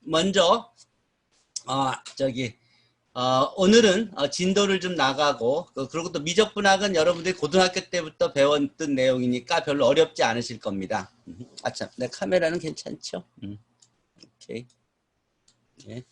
먼저 오늘은 진도를 좀 나가고 그리고 또 미적분학은 여러분들이 고등학교 때부터 배웠던 내용이니까 별로 어렵지 않으실 겁니다. 참, 내 카메라는 괜찮죠? 오케이. 네.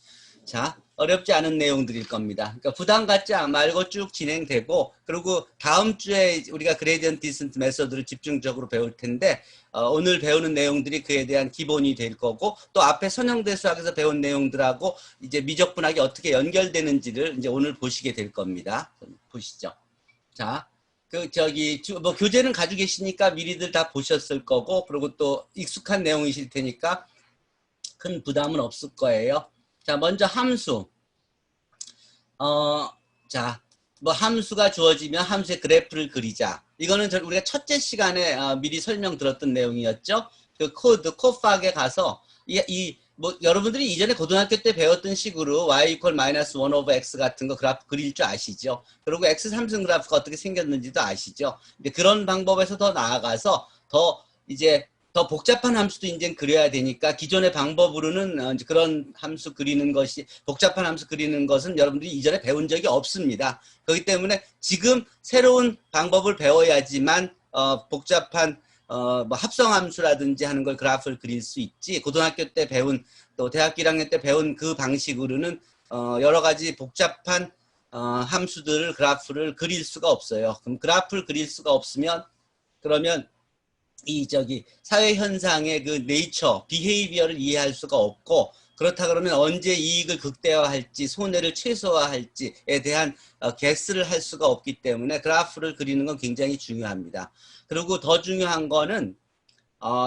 자, 어렵지 않은 내용들일 겁니다. 그러니까 부담 갖지 말고 쭉 진행되고, 그리고 다음 주에 우리가 그레디언트 디센트 메소드를 집중적으로 배울 텐데, 오늘 배우는 내용들이 그에 대한 기본이 될 거고, 또 앞에 선형대 수학에서 배운 내용들하고 이제 미적분학이 어떻게 연결되는지를 이제 오늘 보시게 될 겁니다. 보시죠. 자, 뭐 교재는 가지고 계시니까 미리들 다 보셨을 거고, 그리고 또 익숙한 내용이실 테니까 큰 부담은 없을 거예요. 자, 먼저 함수. 뭐 함수가 주어지면 함수의 그래프를 그리자. 이거는 우리가 첫째 시간에 미리 설명 들었던 내용이었죠. 그 코팍에 가서 뭐 여러분들이 이전에 고등학교 때 배웠던 식으로 y = -1 over x 같은 거 그래프 그릴 줄 아시죠. 그리고 x 삼승 그래프가 어떻게 생겼는지도 아시죠. 근데 그런 방법에서 더 나아가서 더 복잡한 함수도 이제 그려야 되니까 기존의 방법으로는 그런 함수 그리는 것이 복잡한 함수 그리는 것은 여러분들이 이전에 배운 적이 없습니다. 그렇기 때문에 지금 새로운 방법을 배워야지만 복잡한 뭐 합성함수라든지 하는 걸 그래프를 그릴 수 있지, 고등학교 때 배운 또 대학교 1학년 때 배운 그 방식으로는 여러 가지 복잡한 함수들을 그래프를 그릴 수가 없어요. 그럼 그래프를 그릴 수가 없으면 그러면 사회 현상의 그 네이처, 비헤이비어를 이해할 수가 없고, 그렇다 그러면 언제 이익을 극대화할지 손해를 최소화할지에 대한 개스를 할 수가 없기 때문에 그래프를 그리는 건 굉장히 중요합니다. 그리고 더 중요한 거는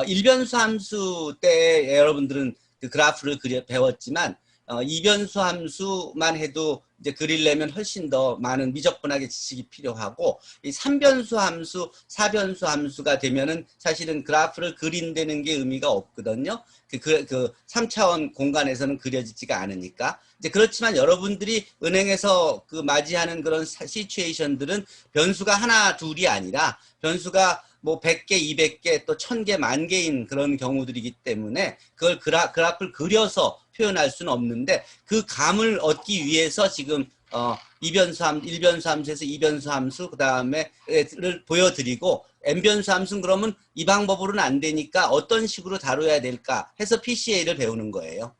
일변수 함수 때 여러분들은 그 그래프를 배웠지만 이변수 함수만 해도 이제 그리려면 훨씬 더 많은 미적분학의 지식이 필요하고, 이 3변수 함수, 4변수 함수가 되면은 사실은 그래프를 그린다는 게 의미가 없거든요. 그 3차원 공간에서는 그려지지가 않으니까. 이제 그렇지만 여러분들이 은행에서 그 맞이하는 그런 시츄에이션들은 변수가 하나, 둘이 아니라 변수가 뭐 100개, 200개, 또 1000개, 10,000개인 그런 경우들이기 때문에 그걸 그래프를 그려서 표현할 수는 없는데, 그 감을 얻기 위해서 지금 일변수 함수에서 이변수 함수 그 다음에를 보여드리고, n변수 함수는 그러면 이 방법으로는 안 되니까 어떤 식으로 다뤄야 될까 해서 PCA를 배우는 거예요.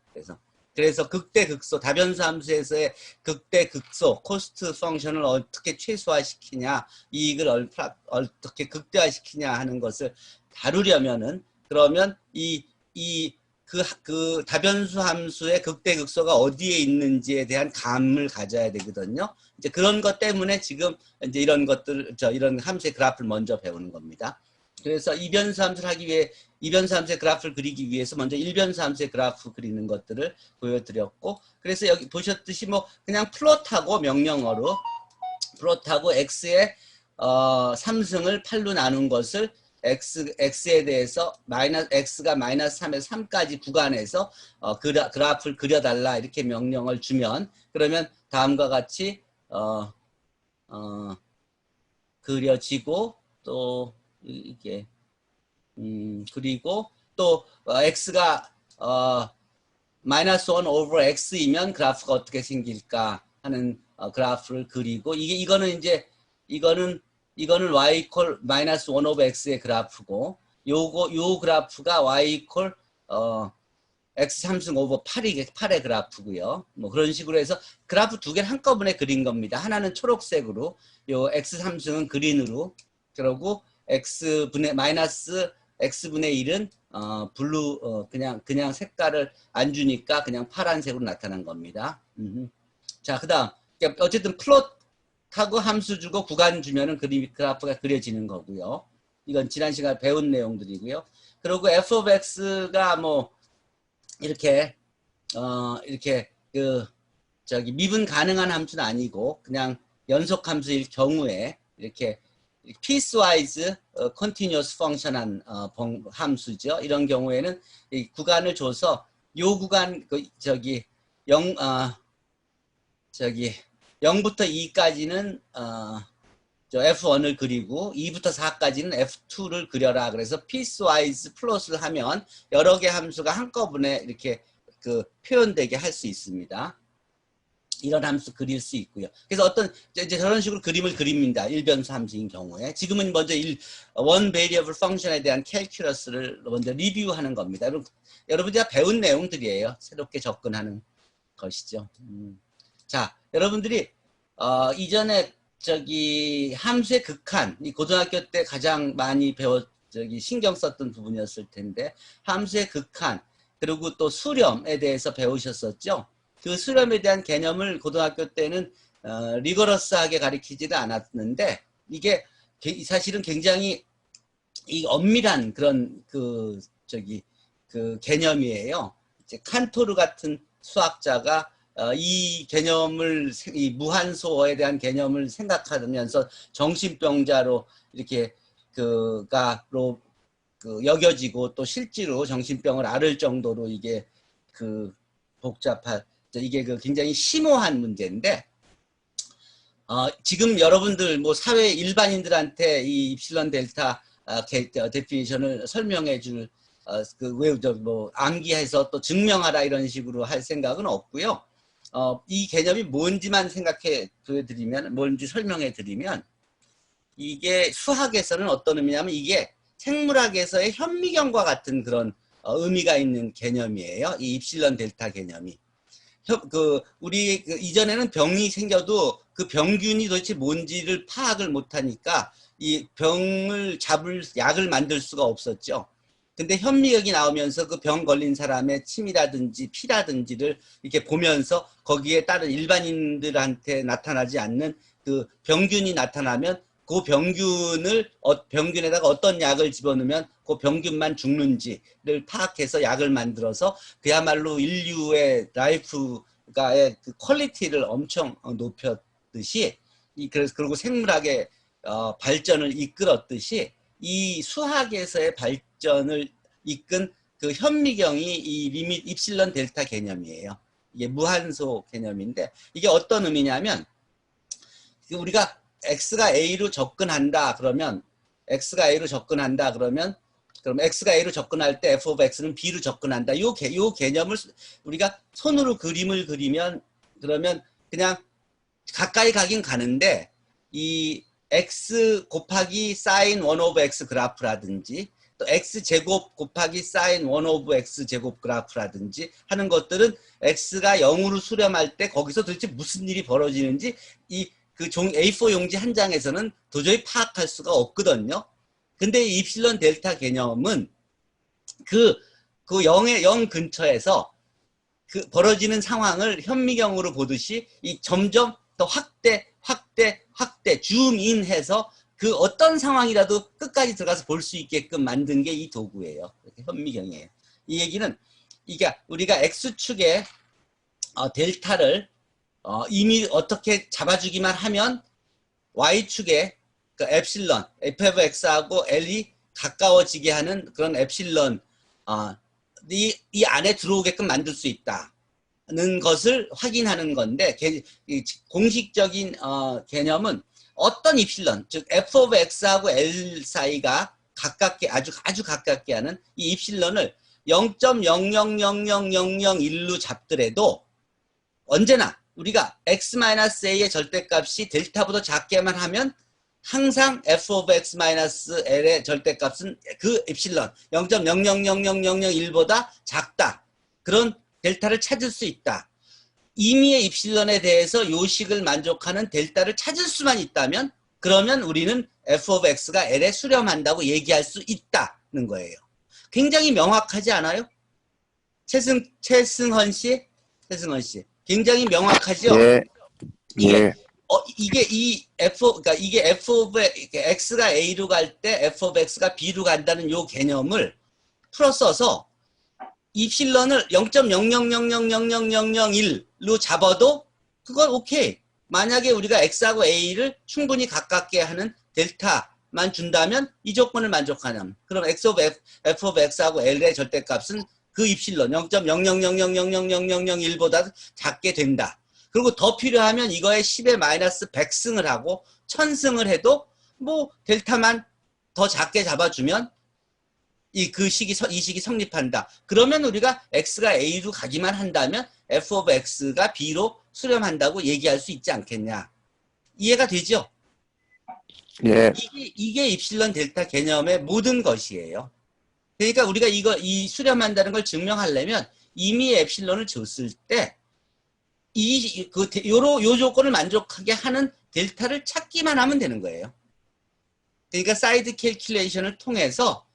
그래서 극대극소, 다변수 함수에서의 극대극소, 코스트 펑션을 어떻게 최소화시키냐, 이익을 어떻게 극대화시키냐 하는 것을 다루려면은, 그러면 그 다변수 함수의 극대극소가 어디에 있는지에 대한 감을 가져야 되거든요. 이제 그런 것 때문에 지금 이제 이런 함수의 그래프를 먼저 배우는 겁니다. 그래서 이변수 함수를 하기 위해, 이변수 함수의 그래프를 그리기 위해서 먼저 일변수 함수의 그래프 그리는 것들을 보여드렸고, 그래서 여기 보셨듯이 뭐 그냥 플롯하고, 명령어로 플롯하고 x의 3승을 8로 나눈 것을 x에 대해서 x가 -3에서 3까지 구간에서 그래프를 그려달라 이렇게 명령을 주면, 그러면 다음과 같이 그려지고, 또 이게 그리고 또 x가 -1 over x이면 그래프가 어떻게 생길까 하는 그래프를 그리고, 이거는 y = -1 over x의 그래프고, 요 그래프가 y = x 3승 오버 8의 그래프고요. 뭐 그런 식으로 해서 그래프 두 개를 한꺼번에 그린 겁니다. 하나는 초록색으로, 요 x 3승은 그린으로, 그리고 x분의 1은 블루, 그냥 색깔을 안 주니까 그냥 파란색으로 나타난 겁니다. 자, 그다음 어쨌든 플롯하고 함수 주고 구간 주면은 그래프가 그려지는 거고요. 이건 지난 시간에 배운 내용들이고요. 그리고 f of x가 뭐 이렇게 미분 가능한 함수는 아니고 그냥 연속 함수일 경우에 이렇게 piecewise continuous function한 함수죠. 이런 경우에는 이 구간을 줘서 요 구간 0부터 2까지는 F1을 그리고 2부터 4까지는 F2를 그려라. 그래서 piecewise 플롯을 하면 여러 개 함수가 한꺼번에 이렇게 그 표현되게 할 수 있습니다. 이런 함수 그릴 수 있고요. 그래서 어떤 이제 저런 식으로 그림을 그립니다. 일변수 함수인 경우에 지금은 먼저 원 베리어블 펑션에 대한 캘큘러스를 먼저 리뷰하는 겁니다. 여러분들이 다 배운 내용들이에요. 새롭게 접근하는 것이죠. 자, 여러분들이 이전에 저기 함수의 극한, 이 고등학교 때 가장 많이 신경 썼던 부분이었을 텐데 함수의 극한 그리고 또 수렴에 대해서 배우셨었죠. 그 수렴에 대한 개념을 고등학교 때는 리거러스하게 가르치지는 않았는데 이게 사실은 굉장히 이 엄밀한 그런 그 개념이에요. 이제 칸토르 같은 수학자가 이 개념을 이 무한소에 대한 개념을 생각하면서 정신병자로 이렇게 여겨지고 또 실제로 정신병을 앓을 정도로 이게 이게 굉장히 심오한 문제인데 지금 여러분들 뭐 사회 일반인들한테 이 입실론 델타 데피니션을 설명해 줄 뭐 암기해서 또 증명하라 이런 식으로 할 생각은 없고요. 이 개념이 뭔지만 뭔지 설명해 드리면 이게 수학에서는 어떤 의미냐면 이게 생물학에서의 현미경과 같은 그런 의미가 있는 개념이에요. 이 입실론 델타 개념이. 우리 이전에는 병이 생겨도 그 병균이 도대체 뭔지를 파악을 못하니까 이 병을 잡을 약을 만들 수가 없었죠. 근데 현미경이 나오면서 그 병 걸린 사람의 침이라든지 피라든지를 이렇게 보면서 거기에 따른 일반인들한테 나타나지 않는 그 병균이 나타나면 그 병균에다가 어떤 약을 집어넣으면 그 병균만 죽는지를 파악해서 약을 만들어서 그야말로 인류의 라이프가의 그 퀄리티를 엄청 높였듯이 그리고 생물학의 발전을 이끌었듯이 이 수학에서의 발전을 이끈 그 현미경이 이 리밋 입실론 델타 개념이에요. 이게 무한소 개념인데 이게 어떤 의미냐면 우리가 x가 a로 접근한다 그러면 그럼 x가 a로 접근할 때 f of x는 b로 접근한다. 요 개념을 우리가 손으로 그림을 그리면 그러면 그냥 가까이 가긴 가는데 이 x 곱하기 sin 1 of x 그래프라든지 또 x제곱 곱하기 sin 1 of x제곱 그래프라든지 하는 것들은 x가 0으로 수렴할 때 거기서 도대체 무슨 일이 벌어지는지 그 A4 용지 한 장에서는 도저히 파악할 수가 없거든요. 근데 이 입실론 델타 개념은 그 0 근처에서 그 벌어지는 상황을 현미경으로 보듯이 이 점점 더 확대 줌인해서 그 어떤 상황이라도 끝까지 들어가서 볼 수 있게끔 만든 게 이 도구예요. 현미경이에요. 이 얘기는 이게 우리가 x축의 델타를 이미 어떻게 잡아주기만 하면 y축의 그 엡실론 fx하고 l이 가까워지게 하는 그런 엡실론 이 안에 들어오게끔 만들 수 있다는 것을 확인하는 건데 공식적인 개념은 어떤 입실론 즉 f of x하고 l 사이가 가깝게 아주 가깝게 하는 이 입실론을 0.000001로 잡더라도 언제나 우리가 x-a의 절대값이 델타보다 작게만 하면 항상 f of x-l의 절대값은 그 엡실론 0.000001보다 작다. 그런 델타를 찾을 수 있다. 임의의 입실론에 대해서 요식을 만족하는 델타를 찾을 수만 있다면 그러면 우리는 f of x가 l에 수렴한다고 얘기할 수 있다는 거예요. 굉장히 명확하지 않아요? 최승헌 씨? 굉장히 명확하죠? 예. 예. 이게 그러니까 이게 f of x가 a로 갈 때 f of x가 b로 간다는 요 개념을 풀어써서 입실론을 0.00000001로 잡아도 그건 오케이. 만약에 우리가 x하고 a를 충분히 가깝게 하는 델타만 준다면 이 조건을 만족하냐면 그럼 f of x하고 l의 절대값은 그 입실론 0.00000001보다 작게 된다. 그리고 더 필요하면 이거에 10의 마이너스 100승을 하고 1000승을 해도 뭐 델타만 더 작게 잡아주면 이 식이 성립한다. 그러면 우리가 x가 a로 가기만 한다면 f of x가 b로 수렴한다고 얘기할 수 있지 않겠냐. 이해가 되죠? 예. 이게 입실론 델타 개념의 모든 것이에요. 그러니까 우리가 이 수렴한다는 걸 증명하려면 이미 엡실론을 줬을 때 요 조건을 만족하게 하는 델타를 찾기만 하면 되는 거예요. 그러니까 사이드 캘큘레이션을 통해서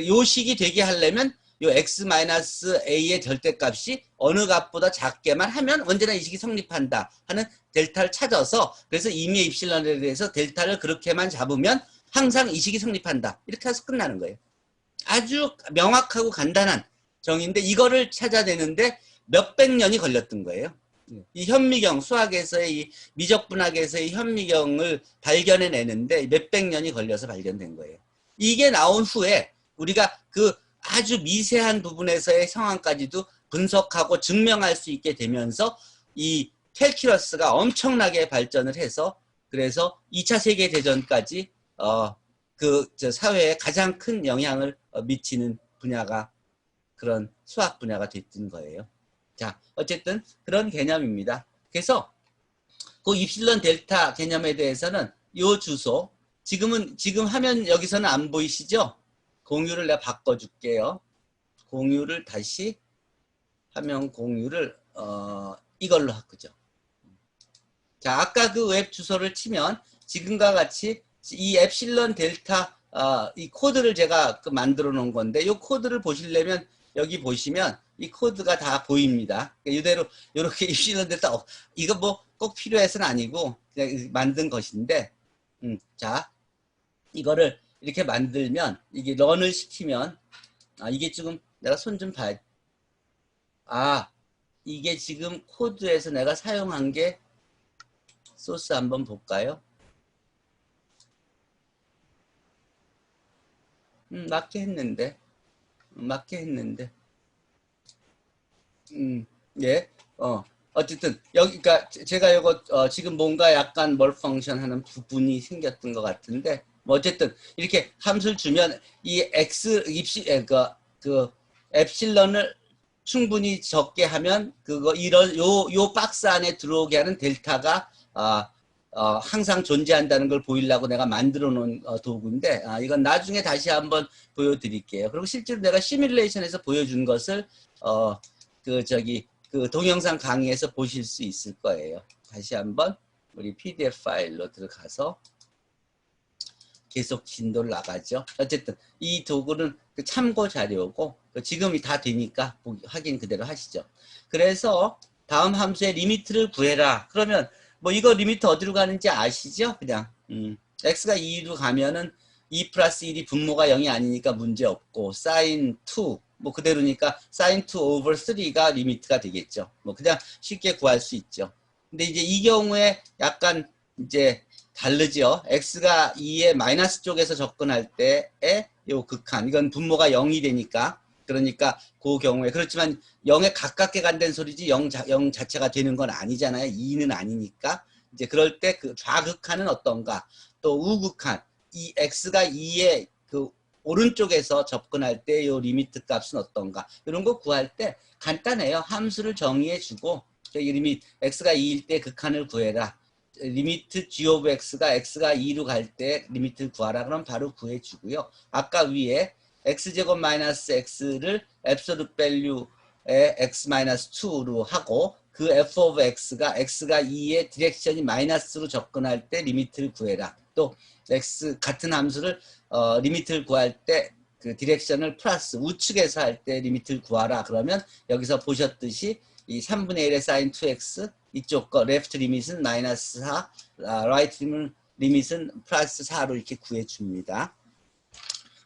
요 식이 되게 하려면 요 x-a의 절대값이 어느 값보다 작게만 하면 언제나 이 식이 성립한다 하는 델타를 찾아서 그래서 이미 입실론에 대해서 델타를 그렇게만 잡으면 항상 이 식이 성립한다. 이렇게 해서 끝나는 거예요. 아주 명확하고 간단한 정의인데 이거를 찾아내는데 몇백 년이 걸렸던 거예요. 이 현미경, 수학에서의 이 미적분학에서의 현미경을 발견해내는데 몇백 년이 걸려서 발견된 거예요. 이게 나온 후에 우리가 그 아주 미세한 부분에서의 상황까지도 분석하고 증명할 수 있게 되면서 이 캘큘러스가 엄청나게 발전을 해서 그래서 2차 세계대전까지 사회에 가장 큰 영향을 미치는 분야가 그런 수학 분야가 됐던 거예요. 자, 어쨌든 그런 개념입니다. 그래서 그 입실론 델타 개념에 대해서는 요 주소 지금 화면 여기서는 안 보이시죠? 공유를 내가 바꿔줄게요. 공유를 다시 화면 공유를 이걸로 바꾸죠. 자, 아까 그 웹 주소를 치면 지금과 같이 이 엡실론 델타 이 코드를 제가 만들어 놓은 건데 이 코드를 보시려면 여기 보시면 이 코드가 다 보입니다. 이대로 이렇게 입실론 델타 이거 뭐 꼭 필요해서는 아니고 그냥 만든 것인데 자 이거를 이렇게 만들면 이게 런을 시키면 이게 지금 내가 손 좀 봐야 이게 지금 코드에서 내가 사용한 게 소스 한번 볼까요? 맞게 했는데 예, 어쨌든 여기가 제가 이거 지금 뭔가 약간 멀펑션 하는 부분이 생겼던 것 같은데 뭐 어쨌든 이렇게 함수를 주면 이 x 그 엡실론을 충분히 적게 하면 이런 요 박스 안에 들어오게 하는 델타가 항상 존재한다는 걸 보이려고 내가 만들어 놓은 도구인데 이건 나중에 다시 한번 보여드릴게요. 그리고 실제로 내가 시뮬레이션에서 보여준 것을 그 동영상 강의에서 보실 수 있을 거예요. 다시 한번 우리 PDF 파일로 들어가서 계속 진도를 나가죠. 어쨌든 이 도구는 참고 자료고 지금이 다 되니까 확인 그대로 하시죠. 그래서 다음 함수의 리미트를 구해라. 그러면 뭐 이거 리미트 어디로 가는지 아시죠? 그냥 x가 2로 가면은 2 플러스 1이 분모가 0이 아니니까 문제 없고 sin 2 뭐 그대로니까 sin 2 over 3가 리미트가 되겠죠. 뭐 그냥 쉽게 구할 수 있죠. 근데 이제 이 경우에 약간 이제 다르죠. x가 2의 마이너스 쪽에서 접근할 때의 요 극한 이건 분모가 0이 되니까 그러니까 그 경우에 그렇지만 0에 가깝게 간다는 소리지 0 자체가 되는 건 아니잖아요. 2는 아니니까 이제 그럴 때 그 좌극한은 어떤가 또 우극한 이 x가 2의 그 오른쪽에서 접근할 때 요 리미트 값은 어떤가 이런 거 구할 때 간단해요. 함수를 정의해 주고 리미트 x가 2일 때 극한을 구해라. 리미트 g of x가 2로 갈 때 리미트를 구하라. 그럼 바로 구해 주고요. 아까 위에 x제곱 마이너스 x를 앱솔루트 밸류의 x 마이너스 2로 하고 그 f of x가 2의 디렉션이 마이너스로 접근할 때 리미트를 구해라. 또 x 같은 함수를 리미트를 구할 때 그 디렉션을 플러스 우측에서 할 때 리미트를 구하라. 그러면 여기서 보셨듯이 이 3분의 1의 sin 2x 이쪽 거 레프트 리밋은 마이너스 4, 라이트 리밋은 플러스 4로 이렇게 구해줍니다.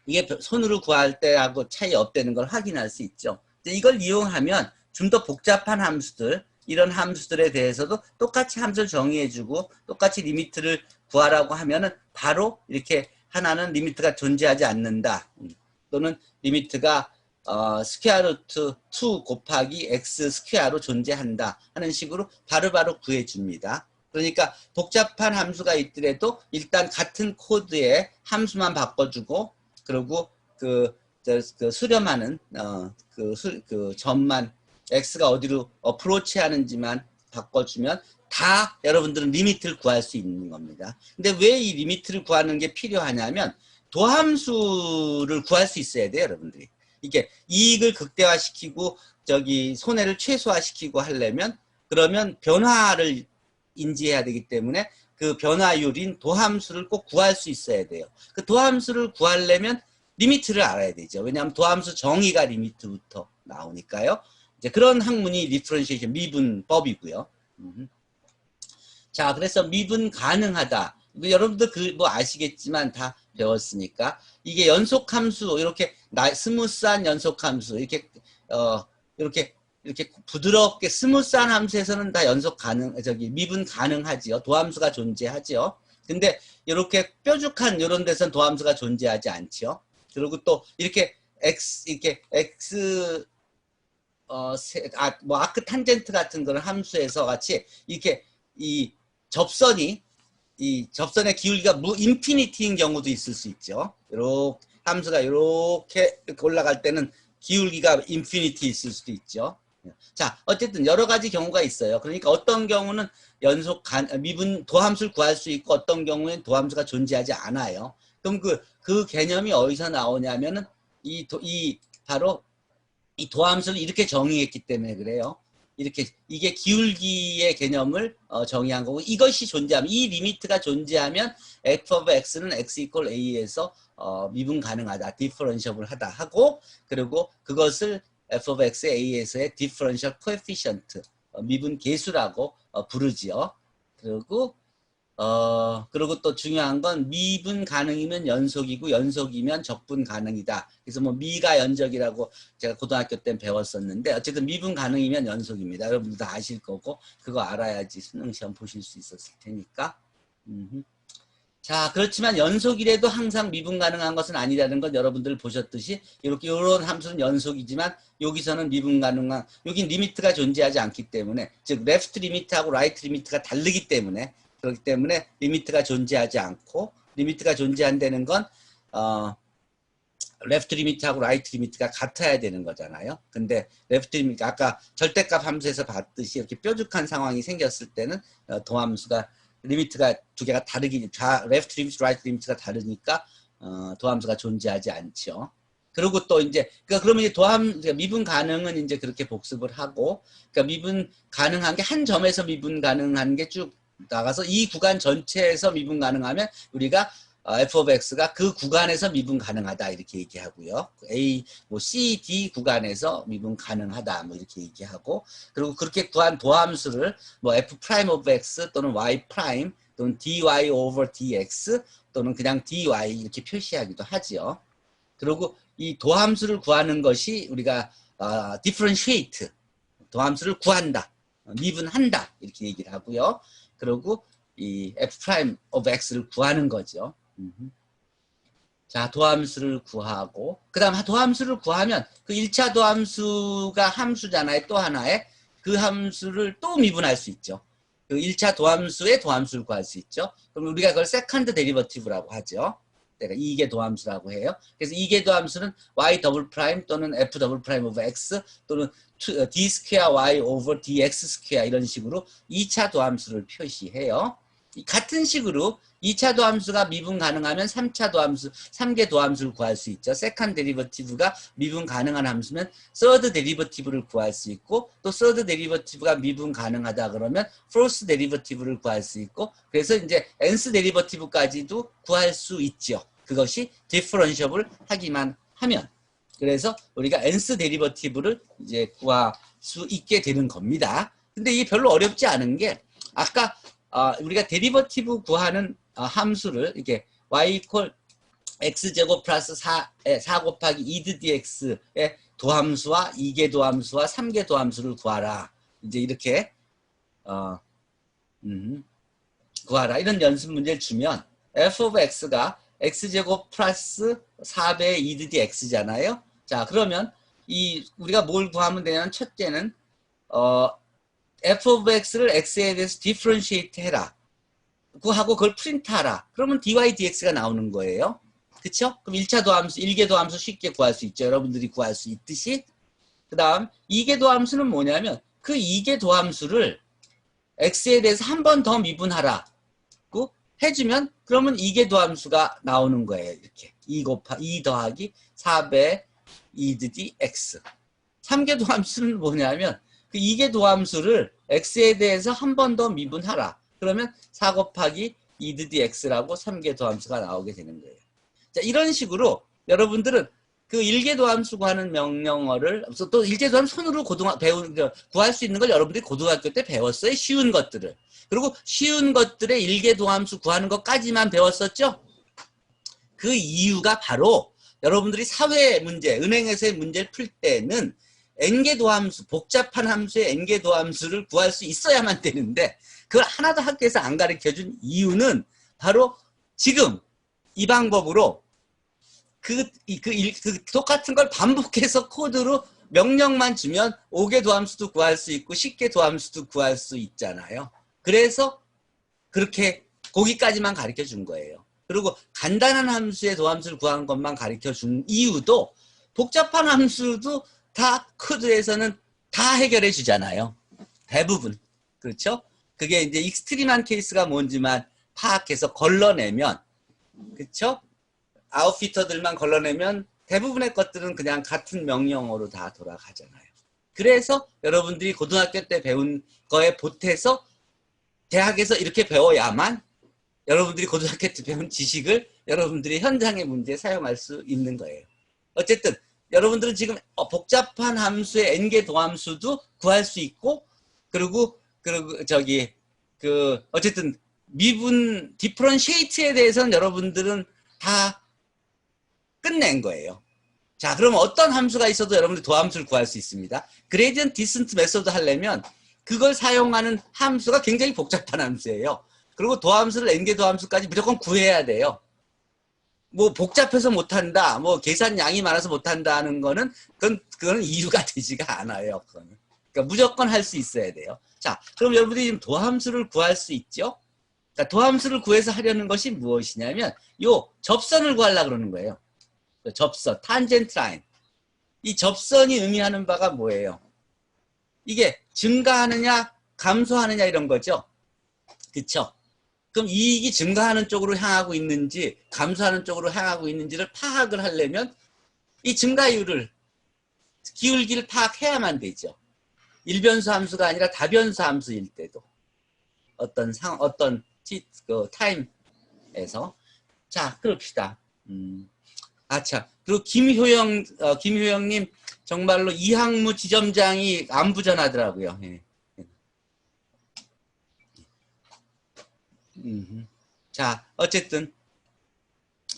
이게 손으로 구할 때하고 차이 없다는 걸 확인할 수 있죠. 이걸 이용하면 좀 더 복잡한 함수들, 이런 함수들에 대해서도 똑같이 함수를 정의해주고 똑같이 리미트를 구하라고 하면은 바로 이렇게 하나는 리미트가 존재하지 않는다. 또는 리미트가 스퀘어 루트 2 곱하기 x 스퀘어로 존재한다 하는 식으로 바로바로 구해줍니다. 그러니까 복잡한 함수가 있더라도 일단 같은 코드에 함수만 바꿔주고 그리고 그 수렴하는 그 점만 x가 어디로 어프로치 하는지만 바꿔주면 다 여러분들은 리미트를 구할 수 있는 겁니다. 근데 왜 이 리미트를 구하는 게 필요하냐면 도함수를 구할 수 있어야 돼요, 여러분들이. 이게 이익을 극대화시키고 저기 손해를 최소화시키고 하려면 그러면 변화를 인지해야 되기 때문에 그 변화율인 도함수를 꼭 구할 수 있어야 돼요. 그 도함수를 구하려면 리미트를 알아야 되죠. 왜냐하면 도함수 정의가 리미트부터 나오니까요. 이제 그런 학문이 디퍼런시에이션 미분법이고요. 자, 그래서 미분 가능하다. 여러분들 그 뭐 아시겠지만 다 배웠으니까 이게 연속함수 이렇게 스무스한 연속함수 이렇게 부드럽게 스무스한 함수에서는 다 미분 가능하지요. 도함수가 존재하지요. 근데 이렇게 뾰족한 이런 데서는 도함수가 존재하지 않지요. 그리고 또 이렇게 x 뭐 아크 탄젠트 같은 그런 함수에서 같이 이렇게 이 접선의 기울기가 인피니티인 경우도 있을 수 있죠. 이렇게 함수가 이렇게 올라갈 때는 기울기가 인피니티 있을 수도 있죠. 자, 어쨌든 여러 가지 경우가 있어요. 그러니까 어떤 경우는 미분 도함수를 구할 수 있고 어떤 경우에는 도함수가 존재하지 않아요. 그럼 그 개념이 어디서 나오냐면은 바로 이 도함수를 이렇게 정의했기 때문에 그래요. 이게 기울기의 개념을 정의한 거고 이것이 존재하면 이 리미트가 존재하면 f of x는 x equal a에서 미분 가능하다, 디퍼런셔블 하다 하고 그리고 그것을 f of x a에서의 디퍼런셜 코에피션트 미분 계수라고 부르지요. 그리고 또 중요한 건 미분 가능이면 연속이고 연속이면 적분 가능이다. 그래서 뭐 미가 연적이라고 제가 고등학교 때 배웠었는데 어쨌든 미분 가능이면 연속입니다. 여러분들 다 아실 거고 그거 알아야지 수능 시험 보실 수 있었을 테니까. 자, 그렇지만 연속이라도 항상 미분 가능한 것은 아니라는 건 여러분들 보셨듯이 이런 함수는 연속이지만 여기서는 미분 가능한 여긴 리미트가 존재하지 않기 때문에 즉 레프트 리미트하고 라이트 리미트가 다르기 때문에 그렇기 때문에 리미트가 존재하지 않고 리미트가 존재한다는 건 레프트 리미트하고 라이트 리미트가 같아야 되는 거잖아요. 근데 레프트 리미트 아까 절대값 함수에서 봤듯이 이렇게 뾰족한 상황이 생겼을 때는 도함수가 리미트가 두 개가 레프트 리미트, 라이트 리미트가 다르니까 도함수가 존재하지 않죠. 그리고 또 이제 그러면 이제 미분 가능은 이제 그렇게 복습을 하고 그러니까 미분 가능한 게 한 점에서 미분 가능한 게 쭉 나가서 이 구간 전체에서 미분 가능하면 우리가 f of x가 그 구간에서 미분 가능하다 이렇게 얘기하고요. A, 뭐 C, D 구간에서 미분 가능하다 뭐 이렇게 얘기하고 그리고 그렇게 구한 도함수를 뭐 f prime of x 또는 y prime 또는 dy over dx 또는 그냥 dy 이렇게 표시하기도 하지요. 그리고 이 도함수를 구하는 것이 우리가 differentiate 도함수를 구한다, 미분한다 이렇게 얘기를 하고요. 그리고 이 f prime of x를 구하는 거죠. 자, 도함수를 구하고 그 다음 도함수를 구하면 그 1차 도함수가 함수잖아요. 또 하나의 그 함수를 또 미분할 수 있죠. 그 1차 도함수의 도함수를 구할 수 있죠. 그럼 우리가 그걸 세컨드 데리버티브라고 하죠. 내가 2개 도함수라고 해요. 그래서 2개 도함수는 y 더블 프라임 또는 f 더블 프라임 오브 x 또는 d 스퀘어 y 오버 dx 스퀘어 이런 식으로 2차 도함수를 표시해요. 같은 식으로 2차 도함수가 미분 가능하면 3차 도함수, 3개 도함수를 구할 수 있죠. 세컨드 데리버티브가 미분 가능한 함수면 서드 데리버티브를 구할 수 있고 또 서드 데리버티브가 미분 가능하다 그러면 포스 데리버티브를 구할 수 있고 그래서 이제 n스 데리버티브까지도 구할 수 있죠. 그것이 디퍼런셔블 하기만 하면 그래서 우리가 n스 데리버티브를 이제 구할 수 있게 되는 겁니다. 근데 이게 별로 어렵지 않은 게 아까 우리가 데리버티브 구하는 함수를 이렇게 y 이퀄 x제곱 플러스 4 곱하기 2드 dx의 도함수와 2개 도함수와 3개 도함수를 구하라. 이제 이렇게 구하라. 이런 연습 문제를 주면 f of x가 x제곱 플러스 4배의 2드 dx잖아요. 자, 그러면 우리가 뭘 구하면 되냐면 첫째는 f of x를 x에 대해서 differentiate 해라. 하고 그걸 프린트하라. 그러면 dy dx가 나오는 거예요. 그쵸? 그럼 1차 도함수, 1개 도함수 쉽게 구할 수 있죠. 여러분들이 구할 수 있듯이. 그 다음 2개 도함수는 뭐냐면 그 2개 도함수를 x에 대해서 한 번 더 미분하라고 해주면 그러면 2개 도함수가 나오는 거예요. 이렇게 2 더하기 4배 2 더하기 x. 3개 도함수는 뭐냐면 그 2개 도함수를 x에 대해서 한 번 더 미분하라. 그러면 4 곱하기 2 더하기 x라고 3개 도함수가 나오게 되는 거예요. 자, 이런 식으로 여러분들은 그 1개 도함수 구하는 명령어를 또 1개 도함수 손으로 구할 수 있는 걸 여러분들이 고등학교 때 배웠어요. 쉬운 것들을. 그리고 쉬운 것들의 1개 도함수 구하는 것까지만 배웠었죠. 그 이유가 바로 여러분들이 사회 문제, 은행에서의 문제를 풀 때는 n개 도함수, 복잡한 함수의 n개 도함수를 구할 수 있어야만 되는데 그걸 하나도 학교에서 안 가르쳐준 이유는 바로 지금 이 방법으로 똑같은 걸 반복해서 코드로 명령만 주면 5개 도함수도 구할 수 있고 10개 도함수도 구할 수 있잖아요. 그래서 그렇게 거기까지만 가르쳐 준 거예요. 그리고 간단한 함수의 도함수를 구하는 것만 가르쳐 준 이유도 복잡한 함수도 다 코드에서는 다 해결해 주잖아요. 대부분. 그렇죠? 그게 이제 익스트림한 케이스가 뭔지만 파악해서 걸러내면, 그렇죠? 아웃피터들만 걸러내면 대부분의 것들은 그냥 같은 명령어로 다 돌아가잖아요. 그래서 여러분들이 고등학교 때 배운 거에 보태서 대학에서 이렇게 배워야만 여러분들이 고등학교 때 배운 지식을 여러분들이 현장의 문제에 사용할 수 있는 거예요. 어쨌든 여러분들은 지금 복잡한 함수의 n개 도함수도 구할 수 있고 그리고 어쨌든 미분 디퍼런시에이트에 대해서는 여러분들은 다 끝낸 거예요. 자, 그럼 어떤 함수가 있어도 여러분들 도함수를 구할 수 있습니다. 그레디언트 디센트 메소드 하려면 그걸 사용하는 함수가 굉장히 복잡한 함수예요. 그리고 도함수를 n개 도함수까지 무조건 구해야 돼요. 뭐 복잡해서 못한다, 뭐 계산량이 많아서 못한다는 거는 그거는 이유가 되지가 않아요. 그거는. 그러니까 무조건 할 수 있어야 돼요. 자, 그럼 여러분들이 지금 도함수를 구할 수 있죠? 그러니까 도함수를 구해서 하려는 것이 무엇이냐면 요 접선을 구하려고 그러는 거예요. 접선, 탄젠트 라인. 이 접선이 의미하는 바가 뭐예요? 이게 증가하느냐 감소하느냐 이런 거죠. 그쵸? 그럼 이익이 증가하는 쪽으로 향하고 있는지 감소하는 쪽으로 향하고 있는지를 파악을 하려면 이 증가율을 기울기를 파악해야만 되죠. 일변수 함수가 아니라 다변수 함수일 때도 어떤 타임에서. 자, 그럽시다. 자, 그리고 김효영님 정말로 이학무 지점장이 안부전하더라고요. 예. 자, 어쨌든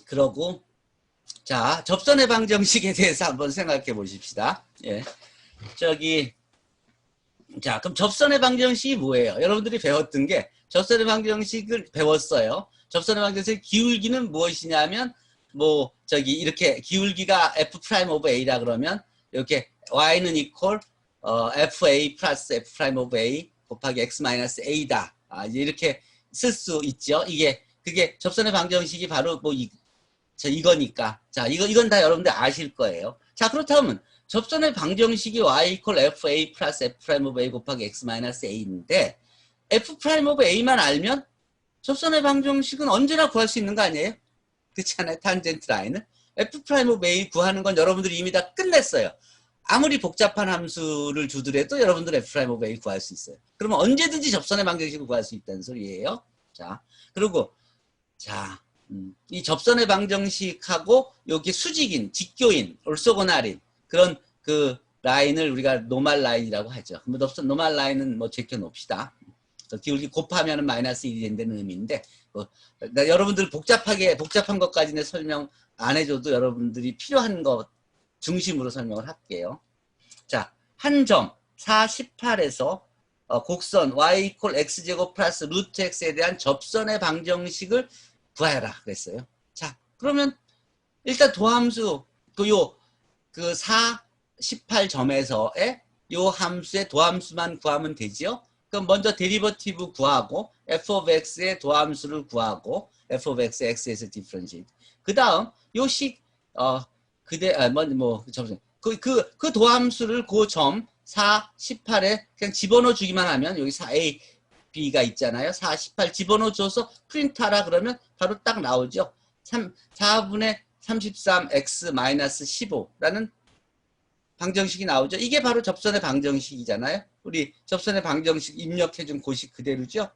그러고 자, 접선의 방정식에 대해서 한번 생각해 보십시다. 예. 자, 그럼 접선의 방정식이 뭐예요? 여러분들이 배웠던 게 접선의 방정식을 배웠어요. 접선의 방정식 기울기는 무엇이냐면 이렇게 기울기가 f' 오브 a라 그러면 이렇게 y는 equal fa 플러스 f' 오브 a 곱하기 x 마이너스 a다. 이렇게 쓸 수 있죠. 그게 접선의 방정식이 바로 이거니까. 자, 이건 다 여러분들 아실 거예요. 자, 그렇다면 접선의 방정식이 y equal fa 플러스 f' 오브 a 곱하기 x 마이너스 a인데 f' 오브 a만 알면 접선의 방정식은 언제나 구할 수 있는 거 아니에요? 그렇지 않아요? 탄젠트 라인은. f' 오브 a 구하는 건 여러분들이 이미 다 끝냈어요. 아무리 복잡한 함수를 주더라도 여러분들 f' 오브 a 구할 수 있어요. 그러면 언제든지 접선의 방정식을 구할 수 있다는 소리예요. 자, 그리고 이 접선의 방정식하고 여기 수직인, 직교인, 올소고날인 그런 그 라인을 우리가 노말 라인이라고 하죠. 노말 라인은 제껴 놓읍시다. 기울기 곱하면 마이너스 1이 된다는 의미인데 여러분들 복잡한 것까지는 설명 안 해줘도 여러분들이 필요한 것 중심으로 설명을 할게요. 자, 한 점 4, 18에서 곡선 y equal x제곱 플러스 루트 x에 대한 접선의 방정식을 구하라 그랬어요. 자, 그러면 일단 도함수 4, 18점에서의 요 함수의 도함수만 구하면 되지요. 그럼 먼저 데리버티브 구하고 f of x의 도함수를 구하고 f of x, x에서 디퍼런시에이트. 그 다음 요식 잠시만요. 그 도함수를 그 점 4, 18에 그냥 집어넣어 주기만 하면 여기 4a, b가 있잖아요. 4, 18 집어넣어 줘서 프린트하라 그러면 바로 딱 나오죠. 4분의 33x 마이너스 15라는 방정식이 나오죠. 이게 바로 접선의 방정식이잖아요. 우리 접선의 방정식 입력해준 고식 그대로죠.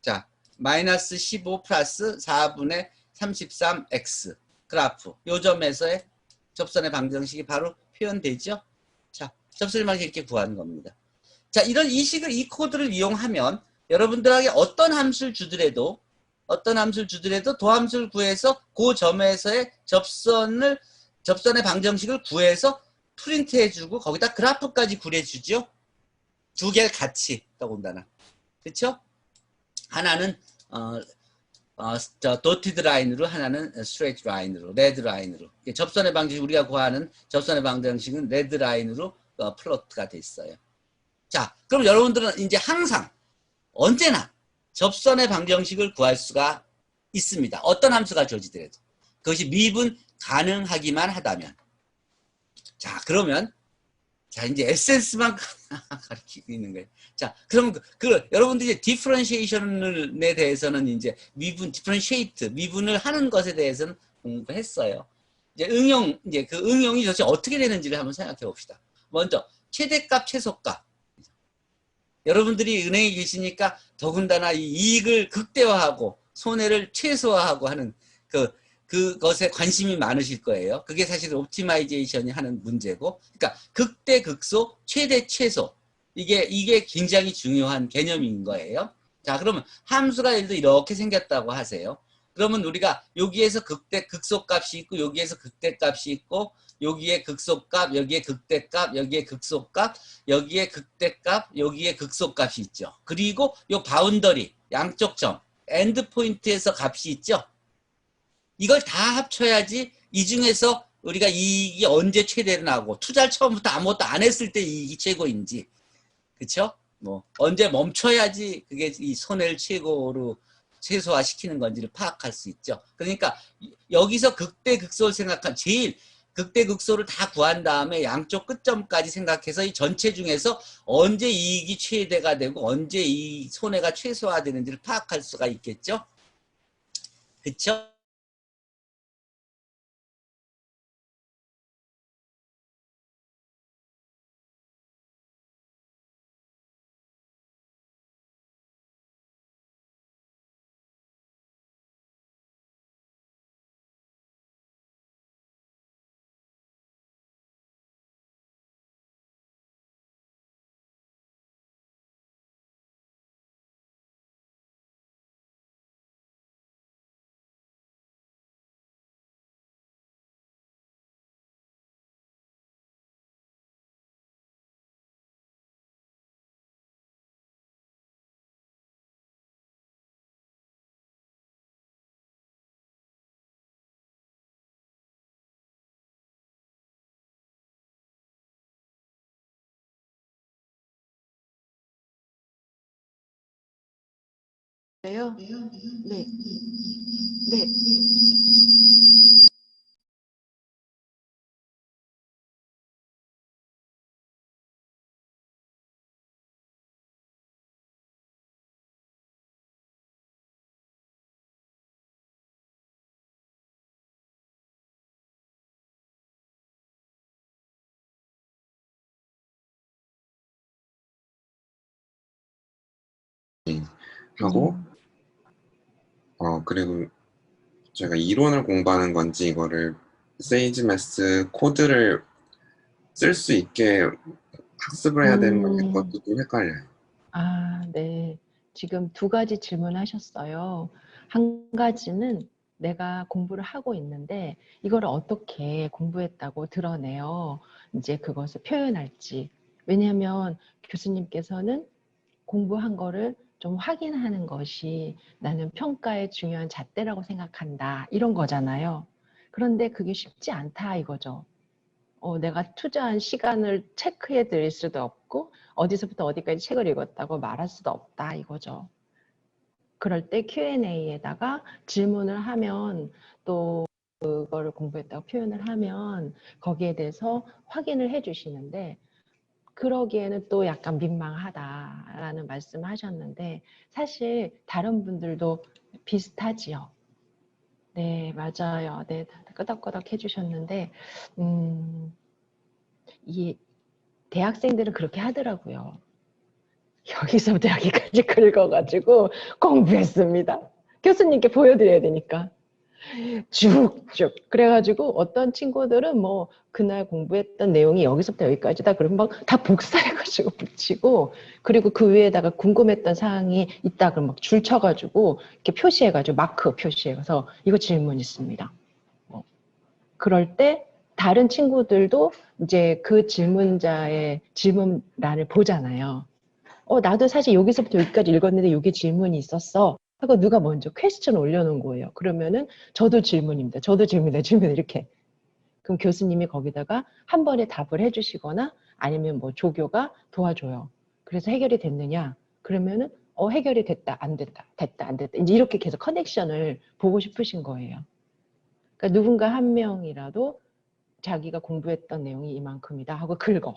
자, 마이너스 15 플러스 4분의 33x 그래프. 요 점에서의 접선의 방정식이 바로 표현되죠. 자, 접선의 방정식 이렇게 구하는 겁니다. 자, 이 코드를 이용하면 여러분들에게 어떤 함수를 주더라도 도함수를 구해서 그 점에서의 접선의 방정식을 구해서 프린트해주고 거기다 그래프까지 그려주죠. 두 개를 같이 더군다나. 그렇죠? 하나는 도티드 라인으로, 하나는 스트레이트 라인으로, 레드 라인으로. 접선의 방정식, 우리가 구하는 접선의 방정식은 레드 라인으로 플로트가 돼 있어요. 자, 그럼 여러분들은 이제 항상 언제나 접선의 방정식을 구할 수가 있습니다. 어떤 함수가 주어지더라도. 그것이 미분 가능하기만 하다면. 자, 그러면 자, 이제 에센스만 가르치고 있는 거예요. 자, 그럼 여러분들이 이제 디퍼런시에이션에 대해서는 이제 미분을 하는 것에 대해서는 공부했어요. 이제 그 응용이 도대체 어떻게 되는지를 한번 생각해 봅시다. 먼저 최대값, 최소값. 여러분들이 은행에 계시니까 더군다나 이 이익을 극대화하고 손해를 최소화하고 하는 그것에 관심이 많으실 거예요. 그게 사실 옵티마이제이션이 하는 문제고, 그러니까 극대 극소, 최대 최소, 이게 굉장히 중요한 개념인 거예요. 자, 그러면 함수가 예를 들어 이렇게 생겼다고 하세요. 그러면 우리가 여기에서 극대 극소값이 있고, 여기에서 극대값이 있고, 여기에 극소값, 여기에 극대값, 여기에 극소값, 여기에 극대값, 여기에 극소값이 있죠. 그리고 요 바운더리, 양쪽 점, 엔드 포인트에서 값이 있죠. 이걸 다 합쳐야지 이 중에서 우리가 이익이 언제 최대로 나고, 투자를 처음부터 아무것도 안 했을 때 이익이 최고인지, 그쵸? 뭐 언제 멈춰야지 그게 이 손해를 최고로 최소화시키는 건지를 파악할 수 있죠. 그러니까 여기서 극대극소를 생각한 제일 극대극소를 다 구한 다음에 양쪽 끝점까지 생각해서 이 전체 중에서 언제 이익이 최대가 되고 언제 이 손해가 최소화되는지를 파악할 수가 있겠죠. 그쵸? 요? 네. 네. 하고 그리고 제가 이론을 공부하는 건지 이거를 세이지 매스 코드를 쓸 수 있게 학습을 해야 되는 건지 그것도 좀 헷갈려요. 아, 네. 지금 두 가지 질문하셨어요. 한 가지는 내가 공부를 하고 있는데 이거를 어떻게 공부했다고 드러내요. 이제 그것을 표현할지. 왜냐하면 교수님께서는 공부한 거를 좀 확인하는 것이 나는 평가의 중요한 잣대라고 생각한다. 이런 거잖아요. 그런데 그게 쉽지 않다 이거죠. 내가 투자한 시간을 체크해 드릴 수도 없고 어디서부터 어디까지 책을 읽었다고 말할 수도 없다 이거죠. 그럴 때 Q&A에다가 질문을 하면 또 그거를 공부했다고 표현을 하면 거기에 대해서 확인을 해 주시는데 그러기에는 또 약간 민망하다라는 말씀을 하셨는데 사실 다른 분들도 비슷하지요. 네, 맞아요. 네, 끄덕끄덕 해주셨는데 이 대학생들은 그렇게 하더라고요. 여기서부터 여기까지 긁어가지고 공부했습니다. 교수님께 보여드려야 되니까. 쭉쭉. 그래가지고 어떤 친구들은 뭐 그날 공부했던 내용이 여기서부터 여기까지다 그러면 막 다 복사해가지고 붙이고 그리고 그 위에다가 궁금했던 사항이 있다 그러면 막 줄 쳐가지고 이렇게 표시해가지고 마크 표시해서 이거 질문 있습니다. 그럴 때 다른 친구들도 이제 그 질문자의 질문란을 보잖아요. 나도 사실 여기서부터 여기까지 읽었는데 이게 질문이 있었어. 하고 누가 먼저 퀘스천 올려놓은 거예요. 그러면은 저도 질문입니다. 저도 질문이다. 질문 이렇게. 그럼 교수님이 거기다가 한 번에 답을 해주시거나 아니면 뭐 조교가 도와줘요. 그래서 해결이 됐느냐? 그러면은 해결이 됐다, 안 됐다, 됐다, 안 됐다. 이제 이렇게 계속 커넥션을 보고 싶으신 거예요. 그러니까 누군가 한 명이라도 자기가 공부했던 내용이 이만큼이다 하고 긁어.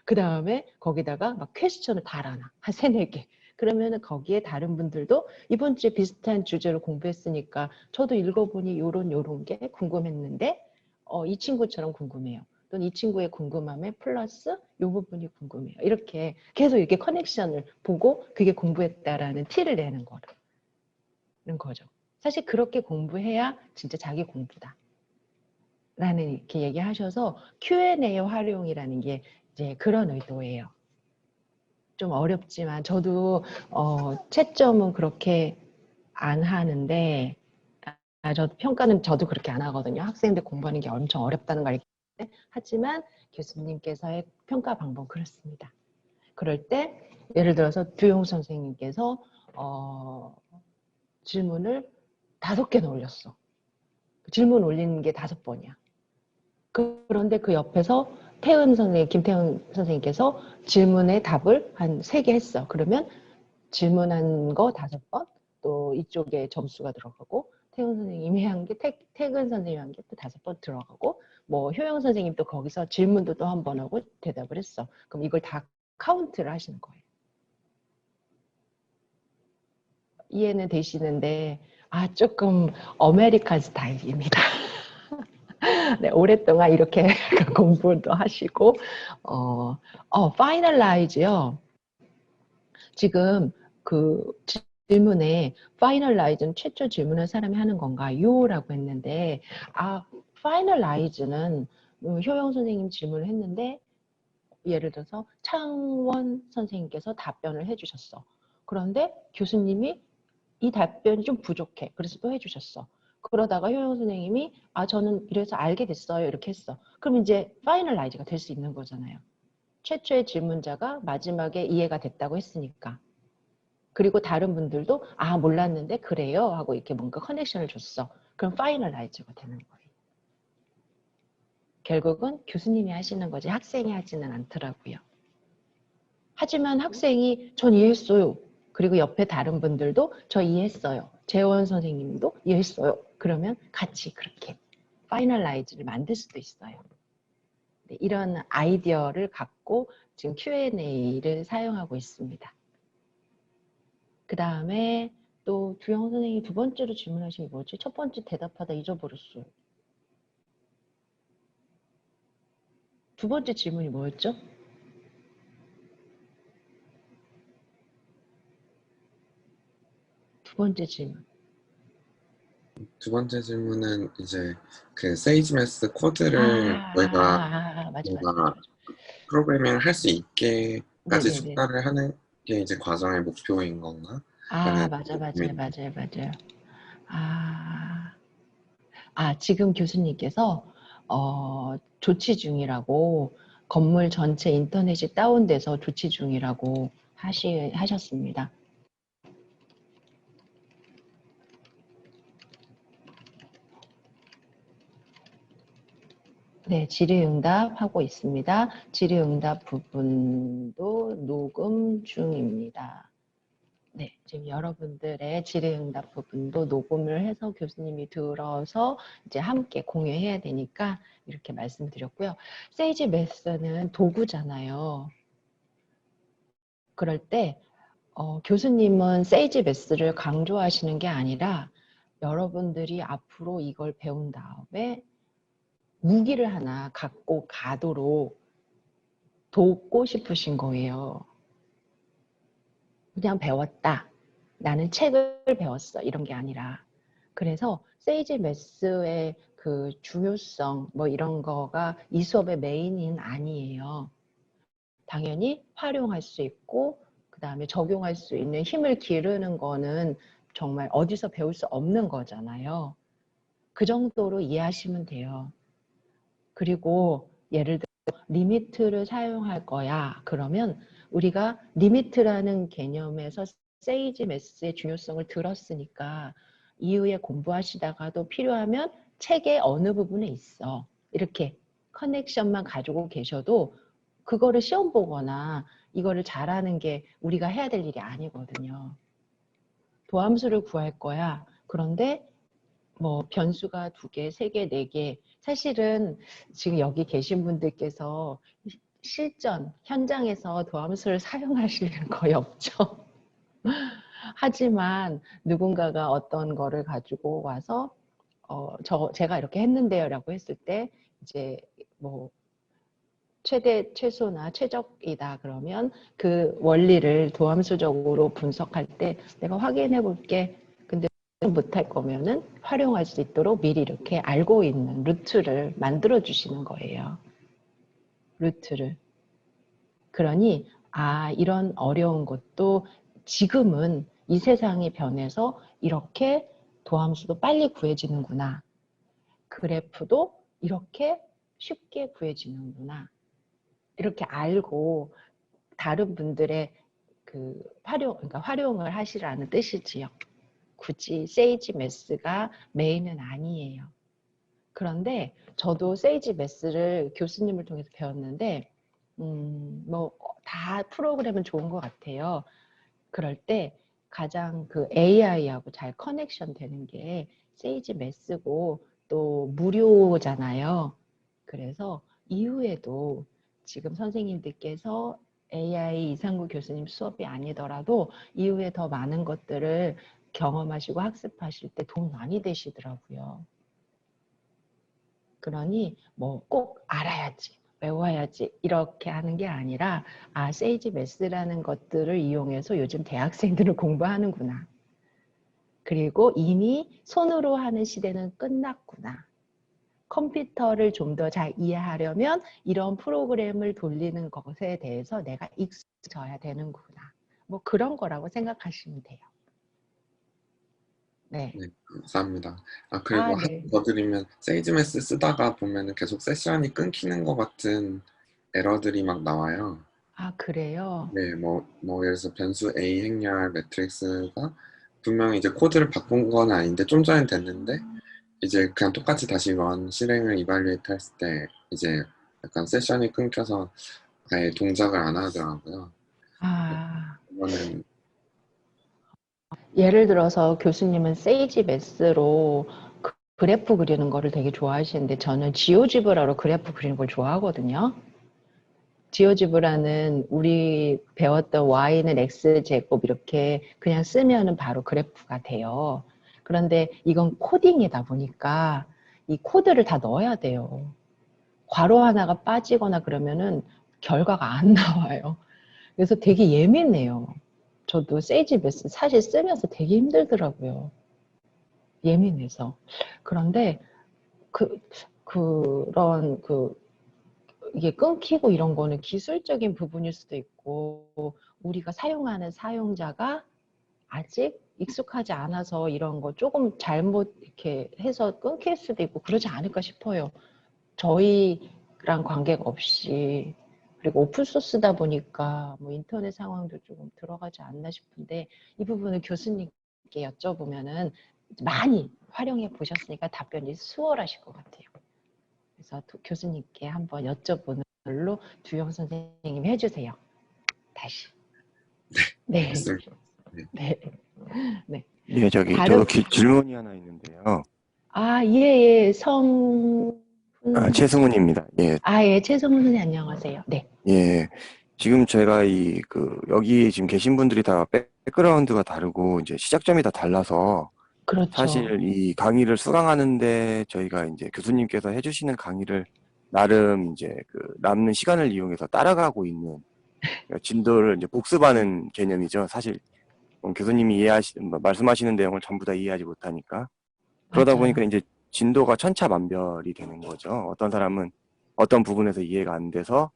그 다음에 거기다가 막 퀘스천을 달아놔. 한 3, 4개. 그러면은 거기에 다른 분들도 이번 주에 비슷한 주제로 공부했으니까 저도 읽어보니 요런 게 궁금했는데 이 친구처럼 궁금해요. 또는 이 친구의 궁금함에 플러스 요 부분이 궁금해요. 이렇게 계속 이렇게 커넥션을 보고 그게 공부했다라는 티를 내는 거죠. 사실 그렇게 공부해야 진짜 자기 공부다. 라는 이렇게 얘기하셔서 Q&A 활용이라는 게 이제 그런 의도예요. 좀 어렵지만 저도 채점은 그렇게 안 하는데 저도 평가는 저도 그렇게 안 하거든요. 학생들 공부하는 게 엄청 어렵다는 걸 알기 때문에. 하지만 교수님께서의 평가 방법은 그렇습니다. 그럴 때 예를 들어서 두용 선생님께서 질문을 5개나 올렸어. 질문 올리는 게 5번이야. 그런데 그 옆에서 김태은 선생님께서 질문의 답을 한 3개 했어. 그러면 질문한 거 5번, 또 이쪽에 점수가 들어가고, 태은 선생님이 한 게, 태근 선생님이 한 게 또 5번 들어가고, 뭐 효영 선생님 또 거기서 질문도 또 한 번 하고 대답을 했어. 그럼 이걸 다 카운트를 하시는 거예요. 이해는 되시는데, 조금 아메리칸 스타일입니다. 네, 오랫동안 이렇게 공부도 하시고, 파이널라이즈요. 지금 그 질문에 파이널라이즈는 최초 질문을 사람이 하는 건가요? 라고 했는데, 파이널라이즈는 효영 선생님 질문을 했는데, 예를 들어서 창원 선생님께서 답변을 해주셨어. 그런데 교수님이 이 답변이 좀 부족해. 그래서 또 해주셨어. 그러다가 효영 선생님이 저는 이래서 알게 됐어요. 이렇게 했어. 그럼 이제 파이널라이즈가 될 수 있는 거잖아요. 최초의 질문자가 마지막에 이해가 됐다고 했으니까. 그리고 다른 분들도 몰랐는데 그래요 하고 이렇게 뭔가 커넥션을 줬어. 그럼 파이널라이즈가 되는 거예요. 결국은 교수님이 하시는 거지 학생이 하지는 않더라고요. 하지만 학생이 전 이해했어요. 그리고 옆에 다른 분들도 저 이해했어요. 재원 선생님도 이해했어요. 그러면 같이 그렇게 파이널라이즈를 만들 수도 있어요. 네, 이런 아이디어를 갖고 지금 Q&A를 사용하고 있습니다. 그 다음에 또 두영 선생님이 2번째로 질문하신 게 뭐지? 첫 번째 대답하다 잊어버렸어요. 2번째 질문이 뭐였죠? 두 번째 질문. 두 번째 질문은 이제 그 세이지 매스 코드를 저희가 맞아. 뭔가 프로그래밍을 할 수 있게까지 네네네. 축소를 하는 게 이제 과정의 목표인 건가? 맞아요. 지금 교수님께서 조치 중이라고 건물 전체 인터넷이 다운돼서 조치 중이라고 하셨습니다. 네, 질의응답 하고 있습니다. 질의응답 부분도 녹음 중입니다. 네, 지금 여러분들의 질의응답 부분도 녹음을 해서 교수님이 들어서 이제 함께 공유해야 되니까 이렇게 말씀드렸고요. 세이지 메스는 도구잖아요. 그럴 때 교수님은 세이지 메스를 강조하시는 게 아니라 여러분들이 앞으로 이걸 배운 다음에 무기를 하나 갖고 가도록 돕고 싶으신 거예요. 그냥 배웠다. 나는 책을 배웠어. 이런 게 아니라. 그래서 세이지 메스의 그 중요성 뭐 이런 거가 이 수업의 메인은 아니에요. 당연히 활용할 수 있고 그 다음에 적용할 수 있는 힘을 기르는 거는 정말 어디서 배울 수 없는 거잖아요. 그 정도로 이해하시면 돼요. 그리고 예를 들어 리미트를 사용할 거야. 그러면 우리가 리미트라는 개념에서 세이지 메스의 중요성을 들었으니까 이후에 공부하시다가도 필요하면 책의 어느 부분에 있어. 이렇게 커넥션만 가지고 계셔도 그거를 시험 보거나 이거를 잘하는 게 우리가 해야 될 일이 아니거든요. 도함수를 구할 거야. 그런데 뭐 변수가 2개, 3개, 4개. 사실은 지금 여기 계신 분들께서 실전, 현장에서 도함수를 사용하실 일은 거의 없죠. 하지만 누군가가 어떤 거를 가지고 와서 제가 이렇게 했는데요 라고 했을 때 이제 뭐 최대, 최소나 최적이다 그러면 그 원리를 도함수적으로 분석할 때 내가 확인해 볼게. 근데 못할 거면은 활용할 수 있도록 미리 이렇게 알고 있는 루트를 만들어 주시는 거예요. 루트를. 그러니 이런 어려운 것도 지금은 이 세상이 변해서 이렇게 도함수도 빨리 구해지는구나. 그래프도 이렇게 쉽게 구해지는구나. 이렇게 알고 다른 분들의 그 그러니까 활용을 하시라는 뜻이지요. 굳이 세이지 메스가 메인은 아니에요. 그런데 저도 세이지 메스를 교수님을 통해서 배웠는데 뭐 다 프로그램은 좋은 것 같아요. 그럴 때 가장 그 AI하고 잘 커넥션 되는 게 세이지 메스고 또 무료잖아요. 그래서 이후에도 지금 선생님들께서 AI 이상구 교수님 수업이 아니더라도 이후에 더 많은 것들을 경험하시고 학습하실 때 도움 많이 되시더라고요. 그러니 뭐 꼭 알아야지, 외워야지 이렇게 하는 게 아니라 세이지 메스라는 것들을 이용해서 요즘 대학생들을 공부하는구나. 그리고 이미 손으로 하는 시대는 끝났구나. 컴퓨터를 좀 더 잘 이해하려면 이런 프로그램을 돌리는 것에 대해서 내가 익숙해져야 되는구나. 뭐 그런 거라고 생각하시면 돼요. 네. 네, 감사합니다. 그리고 하나 네. 더 드리면 세이지메스 쓰다가 보면은 계속 세션이 끊기는 것 같은 에러들이 막 나와요. 그래요? 네, 예를 들어서 변수 A 행렬 매트릭스가 분명히 이제 코드를 바꾼 건 아닌데 좀 전엔 됐는데 이제 그냥 똑같이 다시 런 실행을 이발리에이트 했을 때 이제 약간 세션이 끊겨서 아예 동작을 안 하더라고요. 이거는 예를 들어서 교수님은 세이지 메스로 그래프 그리는 거를 되게 좋아하시는데 저는 지오지브라로 그래프 그리는 걸 좋아하거든요. 지오지브라는 우리 배웠던 y는 x제곱 이렇게 그냥 쓰면은 바로 그래프가 돼요. 그런데 이건 코딩이다 보니까 이 코드를 다 넣어야 돼요. 괄호 하나가 빠지거나 그러면은 결과가 안 나와요. 그래서 되게 예민해요. 저도 세이지 메스 사실 쓰면서 되게 힘들더라고요. 예민해서. 그런데 그런 이게 끊기고 이런 거는 기술적인 부분일 수도 있고 우리가 사용하는 사용자가 아직 익숙하지 않아서 이런 거 조금 잘못 이렇게 해서 끊길 수도 있고 그러지 않을까 싶어요. 저희랑 관계가 없이. 그리고 오픈소스다 보니까 뭐 인터넷 상황도 조금 들어가지 않나 싶은데 이 부분을 교수님께 여쭤보면은 많이 활용해 보셨으니까 답변이 수월하실 것 같아요. 그래서 교수님께 한번 여쭤보는 걸로 두영 선생님이 해주세요. 다시. 네. 알겠습니다. 네. 네. 예, 저기 다른 질문이 하나 있는데요. 예. 성훈 최승훈입니다. 예, 예. 최성훈 선생님 안녕하세요. 네. 예. 지금 제가 여기 지금 계신 분들이 다 백그라운드가 다르고 이제 시작점이 다 달라서 그렇죠. 사실 이 강의를 수강하는데 저희가 이제 교수님께서 해주시는 강의를 나름 이제 남는 시간을 이용해서 따라가고 있는 그러니까 진도를 이제 복습하는 개념이죠. 사실 교수님이 말씀하시는 내용을 전부 다 이해하지 못하니까. 그러다 보니까 맞아요. 이제 진도가 천차만별이 되는 거죠. 어떤 사람은 어떤 부분에서 이해가 안 돼서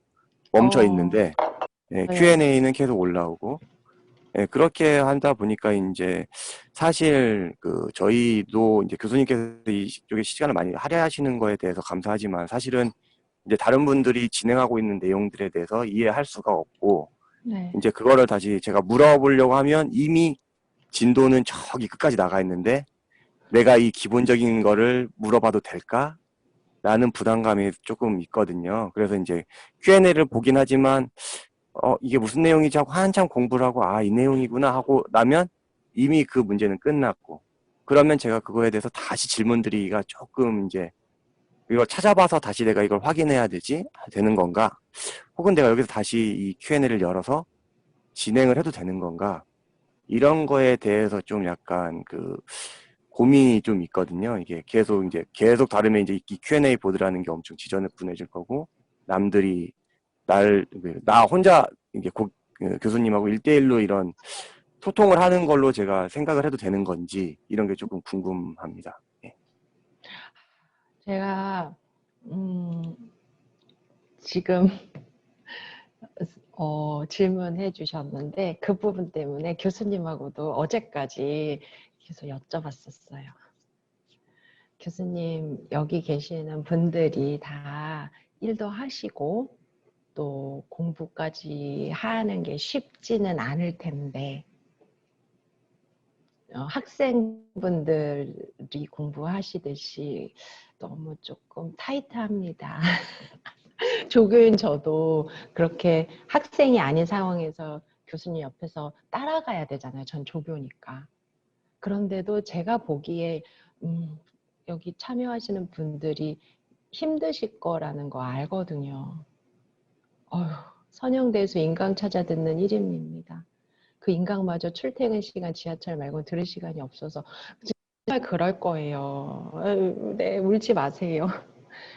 멈춰 어, 있는데, 예, 네. Q&A는 계속 올라오고, 예, 그렇게 하다 보니까 이제 사실 저희도 이제 교수님께서 이쪽에 시간을 많이 할애하시는 거에 대해서 감사하지만 사실은 이제 다른 분들이 진행하고 있는 내용들에 대해서 이해할 수가 없고, 네. 이제 그거를 다시 제가 물어보려고 하면 이미 진도는 저기 끝까지 나가 있는데 내가 이 기본적인 거를 물어봐도 될까? 라는 부담감이 조금 있거든요. 그래서 이제 Q&A를 보긴 하지만 이게 무슨 내용이지 하고 한참 공부를 하고 이 내용이구나 하고 나면 이미 그 문제는 끝났고 그러면 제가 그거에 대해서 다시 질문 드리기가 조금 이제 이걸 찾아봐서 다시 내가 이걸 확인해야 되는 건가? 혹은 내가 여기서 다시 이 Q&A를 열어서 진행을 해도 되는 건가? 이런 거에 대해서 좀 약간 고민이 좀 있거든요. 이게 계속 다르면 이제 이 Q&A 보드라는 게 엄청 지저분해질 거고 남들이 나 혼자 이게 교수님하고 1대1로 이런 소통을 하는 걸로 제가 생각을 해도 되는 건지 이런 게 조금 궁금합니다. 예. 제가 지금 질문해 주셨는데 그 부분 때문에 교수님하고도 어제까지 계속 여쭤봤었어요. 교수님, 여기 계시는 분들이 다 일도 하시고 또 공부까지 하는 게 쉽지는 않을 텐데 학생분들이 공부하시듯이 너무 조금 타이트합니다. 조교인 저도 그렇게 학생이 아닌 상황에서 교수님 옆에서 따라가야 되잖아요. 전 조교니까. 그런데도 제가 보기에 여기 참여하시는 분들이 힘드실 거라는 거 알거든요. 선영대에서 인강 찾아 듣는 1인입니다. 그 인강마저 출퇴근 시간 지하철 말고 들을 시간이 없어서 정말 그럴 거예요. 네, 울지 마세요.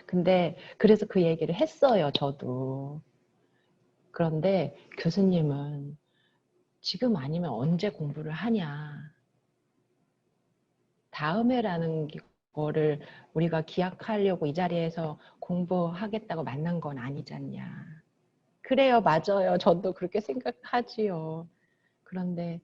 근데 그래서 그 얘기를 했어요, 저도. 그런데 교수님은 지금 아니면 언제 공부를 하냐. 다음에라는 거를 우리가 기약하려고 이 자리에서 공부하겠다고 만난 건 아니잖냐. 그래요, 맞아요. 저도 그렇게 생각하지요. 그런데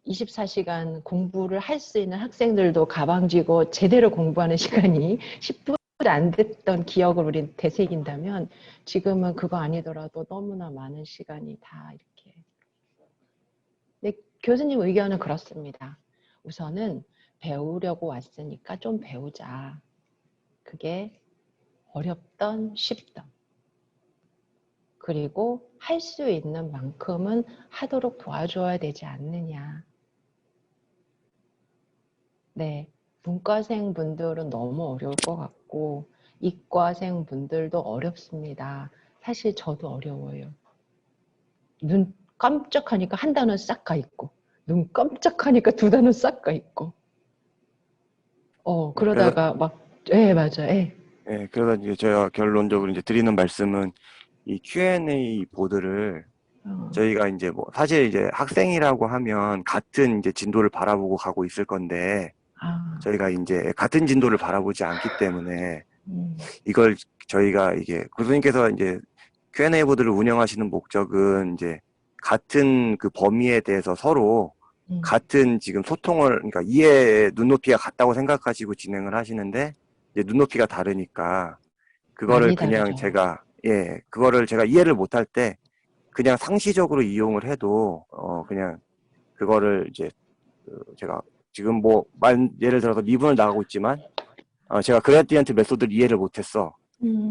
24시간 공부를 할 수 있는 학생들도 가방 쥐고 제대로 공부하는 시간이 10분 안 됐던 기억을 우린 되새긴다면 지금은 그거 아니더라도 너무나 많은 시간이 다 이렇게. 근데 교수님 의견은 그렇습니다. 우선은 배우려고 왔으니까 좀 배우자. 그게 어렵던 쉽던. 그리고 할 수 있는 만큼은 하도록 도와줘야 되지 않느냐. 네, 문과생 분들은 너무 어려울 것 같고 이과생 분들도 어렵습니다. 사실 저도 어려워요. 눈 깜짝하니까 한 단어 싹 가 있고 눈 깜짝하니까 두 단어 싹 가 있고 그래서 그러다가 막 맞아요. 그래서 이제 제가 결론적으로 이제 드리는 말씀은 이 Q&A 보드를 저희가 이제 사실 이제 학생이라고 하면 같은 이제 진도를 바라보고 가고 있을 건데 저희가 이제 같은 진도를 바라보지 않기 때문에 이걸 저희가 이게 교수님께서 이제 Q&A 보드를 운영하시는 목적은 이제 같은 그 범위에 대해서 서로 같은 지금 소통을 그러니까 눈높이가 같다고 생각하시고 진행을 하시는데 이제 눈높이가 다르니까 그거를 많이 그냥 다르죠. 그거를 제가 이해를 못할 때 그냥 상시적으로 이용을 해도 그냥 그거를 이제 제가 지금 예를 들어서 미분을 나가고 있지만 제가 그레디언트 메소드를 이해를 못했어.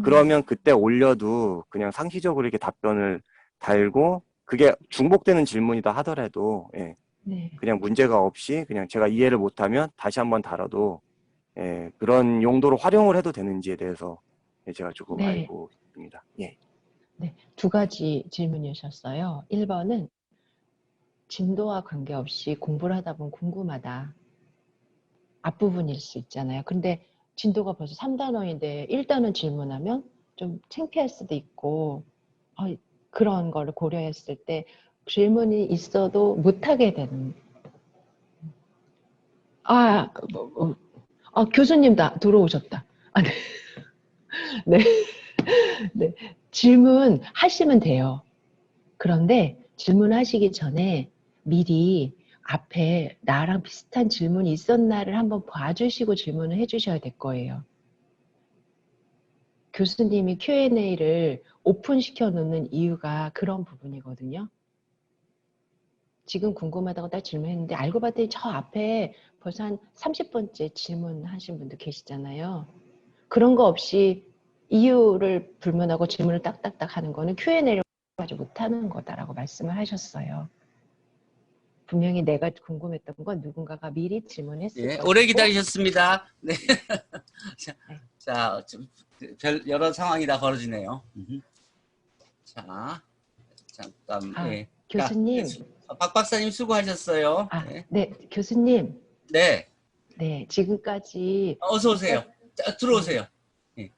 그러면 그때 올려도 그냥 상시적으로 이렇게 답변을 달고 그게 중복되는 질문이다 하더라도 예, 네. 그냥 문제가 없이 그냥 제가 이해를 못하면 다시 한번 다뤄도 예, 그런 용도로 활용을 해도 되는지에 대해서 예, 제가 조금 네. 알고 있습니다. 예. 네. 두 가지 질문이셨어요. 1번은 진도와 관계없이 공부를 하다 보면 궁금하다. 앞부분일 수 있잖아요. 근데 진도가 벌써 3단원인데 1단원 질문하면 좀 창피할 수도 있고 그런 거를 고려했을 때 질문이 있어도 못하게 되는 교수님 다 들어오셨다. 네. 네. 네. 질문하시면 돼요. 그런데 질문하시기 전에 미리 앞에 나랑 비슷한 질문이 있었나를 한번 봐주시고 질문을 해주셔야 될 거예요. 교수님이 Q&A를 오픈시켜 놓는 이유가 그런 부분이거든요. 지금 궁금하다고 딱 질문했는데 알고 봤더니 저 앞에 벌써 한 30번째 질문하신 분도 계시잖아요. 그런 거 없이 이유를 불문하고 질문을 딱딱딱 하는 거는 Q&A를 하지 못하는 거다라고 말씀을 하셨어요. 분명히 내가 궁금했던 건 누군가가 미리 질문했을 예, 것이고 오래 기다리셨습니다. 네. 네. 자, 여러 상황이 다 벌어지네요. 자, 잠깐. 예. 교수님. 박 박사님 수고하셨어요. 네. 네, 교수님. 네. 네, 지금까지 어서 오세요. 자, 들어오세요. 예.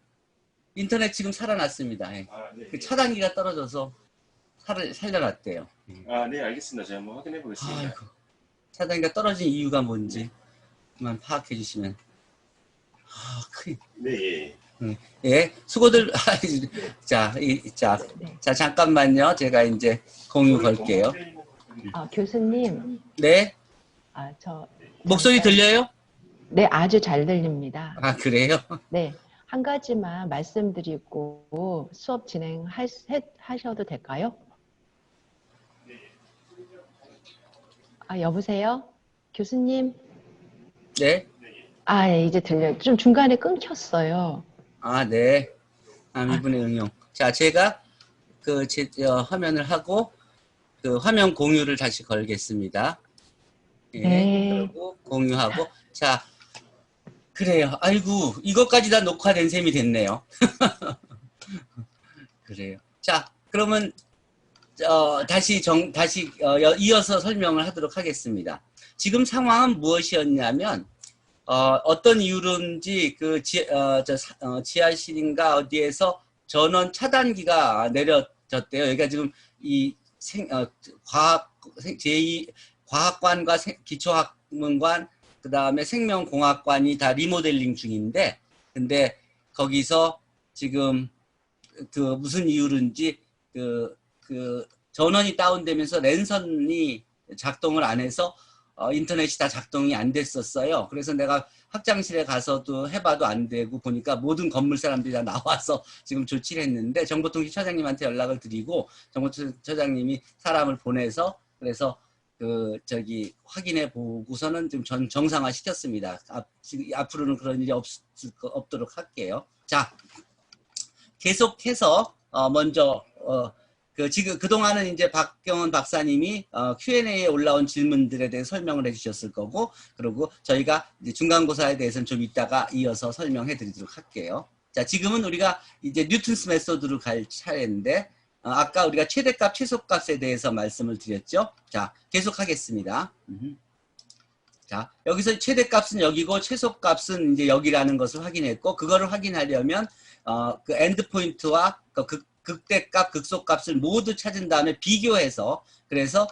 인터넷 지금 살아났습니다. 예. 네. 그 차단기가 떨어져서 살려놨대요. 네, 알겠습니다. 제가 한번 확인해 보겠습니다. 아이고, 차단기가 떨어진 이유가 뭔지만 파악해 주시면. 네, 예. 예, 수고들. 자, 네. 자, 잠깐만요. 제가 이제 공유 걸게요. 교수님. 네. 목소리 들려요? 네, 아주 잘 들립니다. 그래요? 네, 한 가지만 말씀드리고 수업 진행하셔도 될까요? 여보세요? 교수님? 네. 네, 이제 들려요. 좀 중간에 끊겼어요. 네. 미분의 응용. 자, 제가 화면을 하고 화면 공유를 다시 걸겠습니다. 예, 네. 그리고 공유하고. 자, 그래요. 아이고, 이것까지 다 녹화된 셈이 됐네요. 그래요. 자, 그러면 다시 이어서 설명을 하도록 하겠습니다. 지금 상황은 무엇이었냐면 어떤 이유로인지 지하실인가 어디에서 전원 차단기가 내려졌대요. 여기가 지금 이 과학관과 기초학문관 그 다음에 생명공학관이 다 리모델링 중인데, 근데 거기서 지금 무슨 이유로인지 전원이 다운되면서 랜선이 작동을 안 해서 인터넷이 다 작동이 안 됐었어요. 그래서 내가 학장실에 가서도 해봐도 안 되고 보니까 모든 건물 사람들이 다 나와서 지금 조치를 했는데 정보통신처장님한테 연락을 드리고 정보통신처장님이 사람을 보내서 그래서 확인해 보고서는 좀 정상화 시켰습니다. 앞으로는 그런 일이 없도록 할게요. 자, 계속해서 먼저 지금 그동안은 이제 박경원 박사님이 Q&A에 올라온 질문들에 대해 설명을 해주셨을 거고, 그리고 저희가 이제 중간고사에 대해서는 좀 이따가 이어서 설명해 드리도록 할게요. 자, 지금은 우리가 이제 뉴턴스 메소드로 갈 차례인데, 아까 우리가 최대값, 최소값에 대해서 말씀을 드렸죠. 자, 계속하겠습니다. 자, 여기서 최대값은 여기고 최소값은 이제 여기라는 것을 확인했고, 그거를 확인하려면 그 엔드포인트와 극대값, 극소값을 모두 찾은 다음에 비교해서, 그래서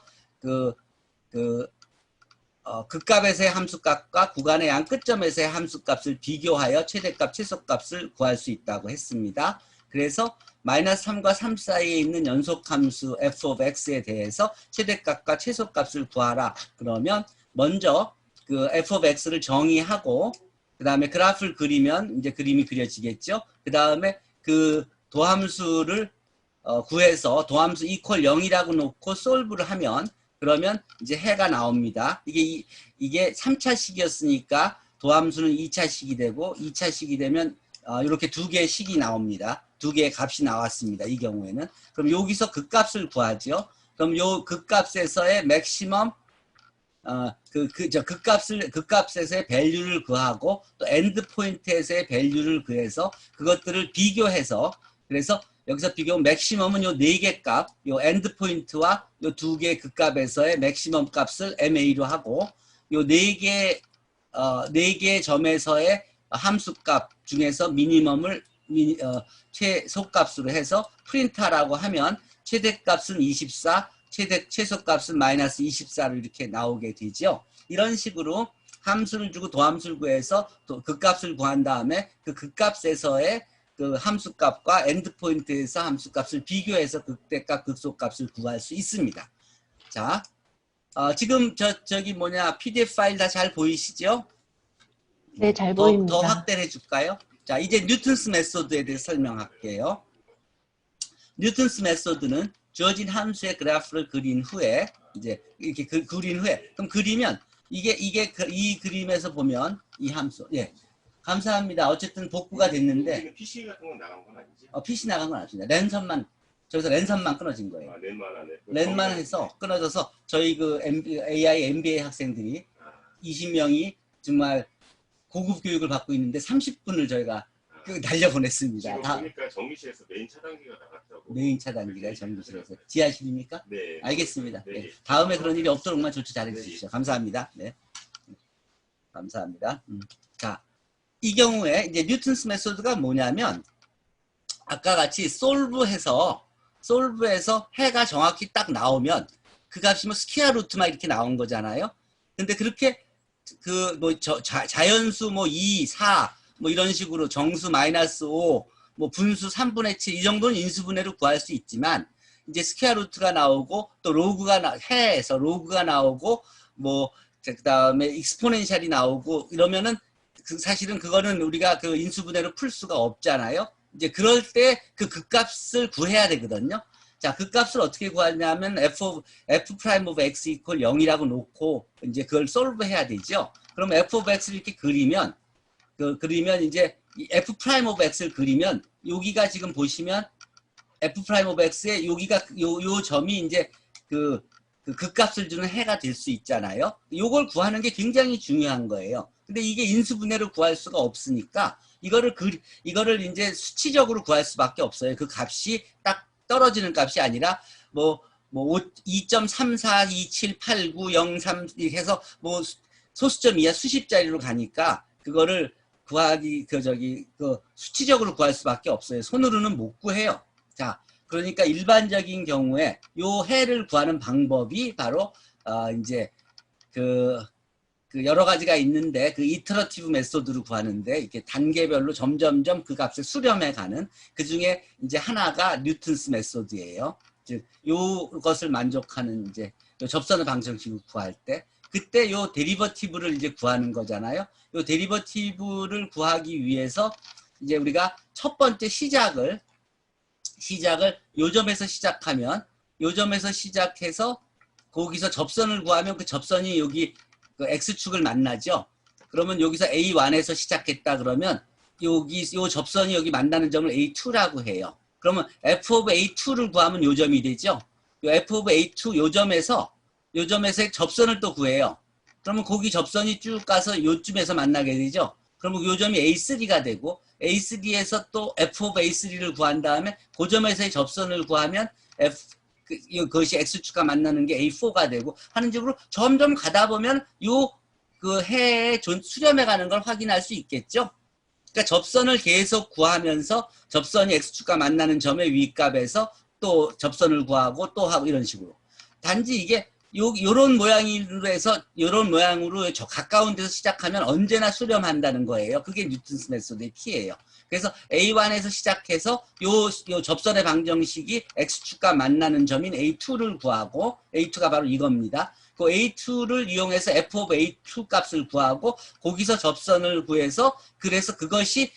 극값에서의 함수값과 구간의 양 끝점에서의 함수값을 비교하여 최대값, 최소값을 구할 수 있다고 했습니다. 그래서 마이너스 3과 3 사이에 있는 연속함수 f of x에 대해서 최대값과 최소값을 구하라. 그러면 먼저 그 f of x를 정의하고, 그 다음에 그래프를 그리면 이제 그림이 그려지겠죠. 그 다음에 그 도함수를 구해서 도함수 이퀄 0이라고 놓고 솔브를 하면, 그러면 이제 해가 나옵니다. 이게 3차식이었으니까 도함수는 2차식이 되고, 2차식이 되면 이렇게 두 개의 식이 나옵니다. 두 개의 값이 나왔습니다. 이 경우에는. 그럼 여기서 그 값을 구하죠. 그럼 요 극값에서의 맥시멈 극값에서의 밸류를 구하고 또 엔드 포인트에서의 밸류를 구해서 그것들을 비교해서 그래서 여기서 비교 맥시멈은 요 4개 값, 요 엔드 포인트와 요 2개 극값에서의 맥시멈 값을 MA로 하고 요 4개 점에서의 함수값 중에서 미니멈을 최소값으로 해서 프린트하라고 하면 최대값은 24, 최소값은 마이너스 24로 이렇게 나오게 되죠. 이런 식으로 함수를 주고 도함수를 구해서 또 극값을 구한 다음에 그 극값에서의 그 함수값과 엔드포인트에서 함수값을 비교해서 극대값, 극소값을 구할 수 있습니다. 자, 지금 저기 뭐냐 PDF 파일 다 잘 보이시죠? 네, 잘 보입니다. 더 확대를 해줄까요? 자, 이제 뉴턴스 메소드에 대해서 설명할게요. 뉴턴스 메소드는 주어진 함수의 그래프를 그린 후에 이제 이렇게 그린 후에 그럼 그리면 이 그림에서 보면 이 함수 감사합니다. 어쨌든 복구가 됐는데 PC 같은 건 나간 건 아니지? PC 나간 건 아닙니다. 랜선만 저기서 랜선만 끊어진 거예요. 아, 랜만 하네. 랜만 해서 끊어져서 저희 그 AI MBA 학생들이 20명이 정말 고급 교육을 받고 있는데 30분을 저희가 날려보냈습니다. 지금 다 보니까 전기실에서 메인 차단기가 나갔다고. 메인 차단기가 전기실에서 지하실입니까? 네. 알겠습니다. 네. 네. 다음에 그런 일이 없도록만 조치 잘해 주십시오. 감사합니다. 네. 감사합니다. 자, 이 경우에 이제 뉴턴스 메소드가 뭐냐면 아까 같이 솔브해서 해가 정확히 딱 나오면 그 값이 뭐 스퀘어 루트만 이렇게 나온 거잖아요. 근데 그렇게 그 뭐 자연수 뭐 2, 4 뭐 이런 식으로 정수 마이너스 5, 뭐 분수 3분의 7 이 정도는 인수분해로 구할 수 있지만 이제 스퀘어 루트가 나오고 또 해에서 로그가 나오고 뭐 그다음에 익스포넨셜이 나오고 이러면은 사실은 그거는 우리가 그 인수분해로 풀 수가 없잖아요. 이제 그럴 때 그 극값을 구해야 되거든요. 자, 극값을 어떻게 구하냐면 f 프라임 오브 x 이퀄 0이라고 놓고 이제 그걸 솔브해야 되죠. 그럼 f 오브 x를 이렇게 그리면 이제 f 프라임 오브 x를 그리면 여기가 지금 보시면 f 프라임 오브 x에 여기가 요 점이 이제 그 극값을 주는 해가 될 수 있잖아요. 요걸 구하는 게 굉장히 중요한 거예요. 근데 이게 인수분해로 구할 수가 없으니까 이거를 이제 수치적으로 구할 수밖에 없어요. 그 값이 딱 떨어지는 값이 아니라 뭐 2.34278903 이렇게 해서 뭐 소수점 이하 수십 자리로 가니까 그거를 구하기 수치적으로 구할 수밖에 없어요. 손으로는 못 구해요. 자, 그러니까 일반적인 경우에 요 해를 구하는 방법이 바로 이제 그 여러 가지가 있는데 그 이터러티브 메소드로 구하는데 이렇게 단계별로 점점점 그 값을 수렴해 가는 그 중에 이제 하나가 뉴턴스 메소드예요. 즉 요것을 만족하는 이제 요 접선의 방정식을 구할 때 그때 요 데리버티브를 이제 구하는 거잖아요. 요 데리버티브를 구하기 위해서 이제 우리가 첫 번째 시작을 요 점에서 시작하면 요 점에서 시작해서 거기서 접선을 구하면 그 접선이 여기 그 X축을 만나죠. 그러면 여기서 A1에서 시작했다 그러면 요 접선이 여기 만나는 점을 A2라고 해요. 그러면 F 오브 A2를 구하면 요 점이 되죠. 요 F 오브 A2 요 점에서 접선을 또 구해요. 그러면 거기 접선이 쭉 가서 요쯤에서 만나게 되죠. 그러면 요 점이 A3가 되고 A3에서 또 F 오브 A3를 구한 다음에 그 점에서의 접선을 구하면 그것이 X축과 만나는 게 A4가 되고 하는 식으로 점점 가다 보면 그 해에 수렴해 가는 걸 확인할 수 있겠죠. 그러니까 접선을 계속 구하면서 접선이 X축과 만나는 점의 위값에서 또 접선을 구하고 또 하고 이런 식으로. 단지 이게 요런 모양으로 해서 요런 모양으로 가까운 데서 시작하면 언제나 수렴한다는 거예요. 그게 뉴턴스 메소드의 키예요. 그래서 A1에서 시작해서 요 접선의 방정식이 X축과 만나는 점인 A2를 구하고 A2가 바로 이겁니다. 그 A2를 이용해서 F 오브 A2 값을 구하고 거기서 접선을 구해서 그래서 그것이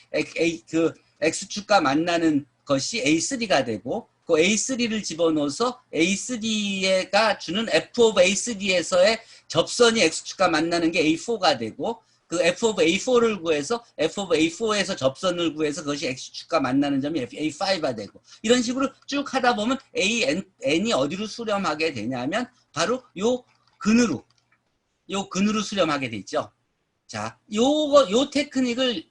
그 X축과 만나는 것이 A3가 되고 그 A3를 집어넣어서 A3가 주는 F 오브 A3에서의 접선이 X축과 만나는 게 A4가 되고 그 f of a4를 구해서 f of a4에서 접선을 구해서 그것이 x축과 만나는 점이 a5가 되고 이런 식으로 쭉 하다 보면 n이 어디로 수렴하게 되냐면 바로 요 근으로 수렴하게 돼 있죠. 자, 요 테크닉을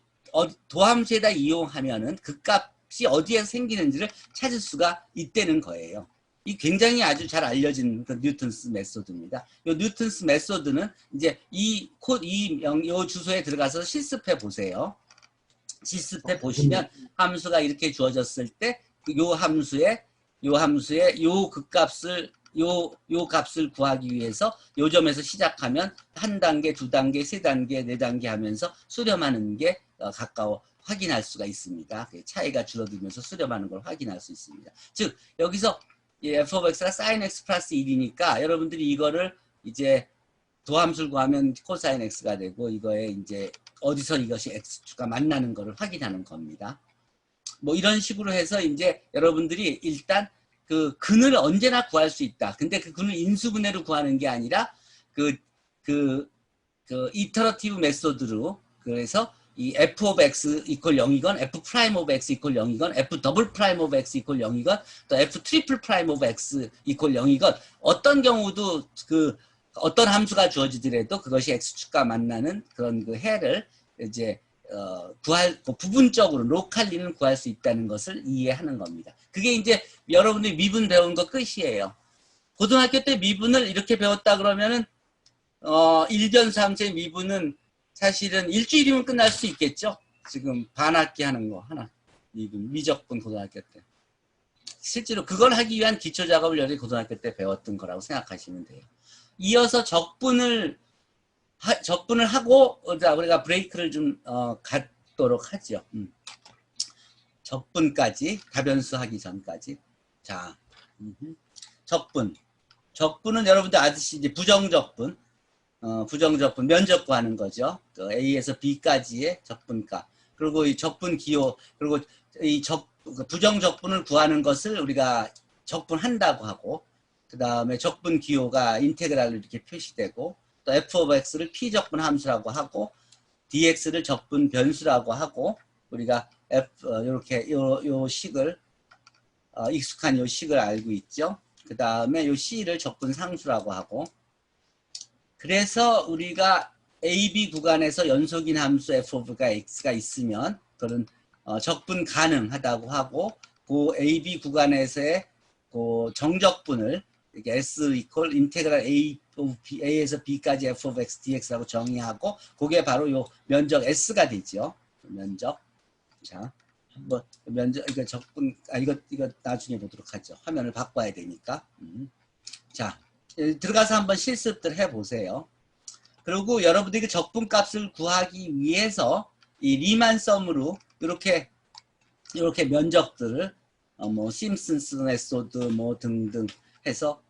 도함수에다 이용하면은 그 값이 어디에 생기는지를 찾을 수가 있다는 거예요. 이 굉장히 아주 잘 알려진 그 뉴턴스 메소드입니다. 이 뉴턴스 메소드는 이제 요 주소에 들어가서 실습해 보세요. 실습해 보시면 함수가 이렇게 주어졌을 때 요 함수의 요 극값을 요 값을 구하기 위해서 요 점에서 시작하면 한 단계, 두 단계, 세 단계, 네 단계 하면서 수렴하는 게 가까워 확인할 수가 있습니다. 차이가 줄어들면서 수렴하는 걸 확인할 수 있습니다. 즉 여기서 이 f of x가 sin x 플러스 1이니까 여러분들이 이거를 이제 도함수를 구하면 코사인 x가 되고 이거에 이제 어디서 이것이 x축과 만나는 거를 확인하는 겁니다. 뭐 이런 식으로 해서 이제 여러분들이 일단 그 근을 언제나 구할 수 있다. 근데 그 근을 인수분해로 구하는 게 아니라 그 이터러티브 메소드로 그래서 이 f of x 이퀄 0이건 f 프라임 of x 이퀄 0이건 f 더블 프라임 of x 이퀄 0이건 또 f 트리플 프라임 of x 이퀄 0이건 어떤 경우도 그 어떤 함수가 주어지더라도 그것이 x축과 만나는 그런 그 해를 이제 부분적으로 로컬리는 구할 수 있다는 것을 이해하는 겁니다. 그게 이제 여러분들이 미분 배운 거 끝이에요. 고등학교 때 미분을 이렇게 배웠다 그러면은 1변수 함수의 미분은 사실은 일주일이면 끝날 수 있겠죠. 지금 반학기 하는 거 하나 미적분 고등학교 때 실제로 그걸 하기 위한 기초 작업을 여러 고등학교 때 배웠던 거라고 생각하시면 돼요. 이어서 적분을 하고 우리가 브레이크를 좀 갖도록 하죠. 적분까지 다변수 하기 전까지. 자, 적분은 여러분들 아시지 이제 부정적분. 부정적분 면적 구하는 거죠. 그 A에서 B까지의 적분값. 그리고 이 적분 기호, 그리고 이 부정적분을 구하는 것을 우리가 적분한다고 하고, 그 다음에 적분 기호가 인테그랄로 이렇게 표시되고, 또 f of x를 P적분 함수라고 하고, dx를 적분 변수라고 하고, 우리가 이렇게 요 식을, 익숙한 요 식을 알고 있죠. 그 다음에 요 C를 적분 상수라고 하고, 그래서 우리가 AB 구간에서 연속인 함수 f of x가 있으면 그런 적분 가능하다고 하고 그 AB 구간에서의 그 정적분을 이렇게 S 이퀄 인테그랄 A에서 B까지 f of x dx라고 정의하고 그게 바로 요 면적 S가 되죠. 면적. 자, 한번 면적 이거 적분 이거 나중에 보도록 하죠. 화면을 바꿔야 되니까. 자. 들어가서 한번 실습들 해보세요. 그리고 여러분들이 그 적분값을 구하기 위해서 이 리만 썸으로 이렇게 면적들을 뭐 심슨스 메소드 뭐 등등 해서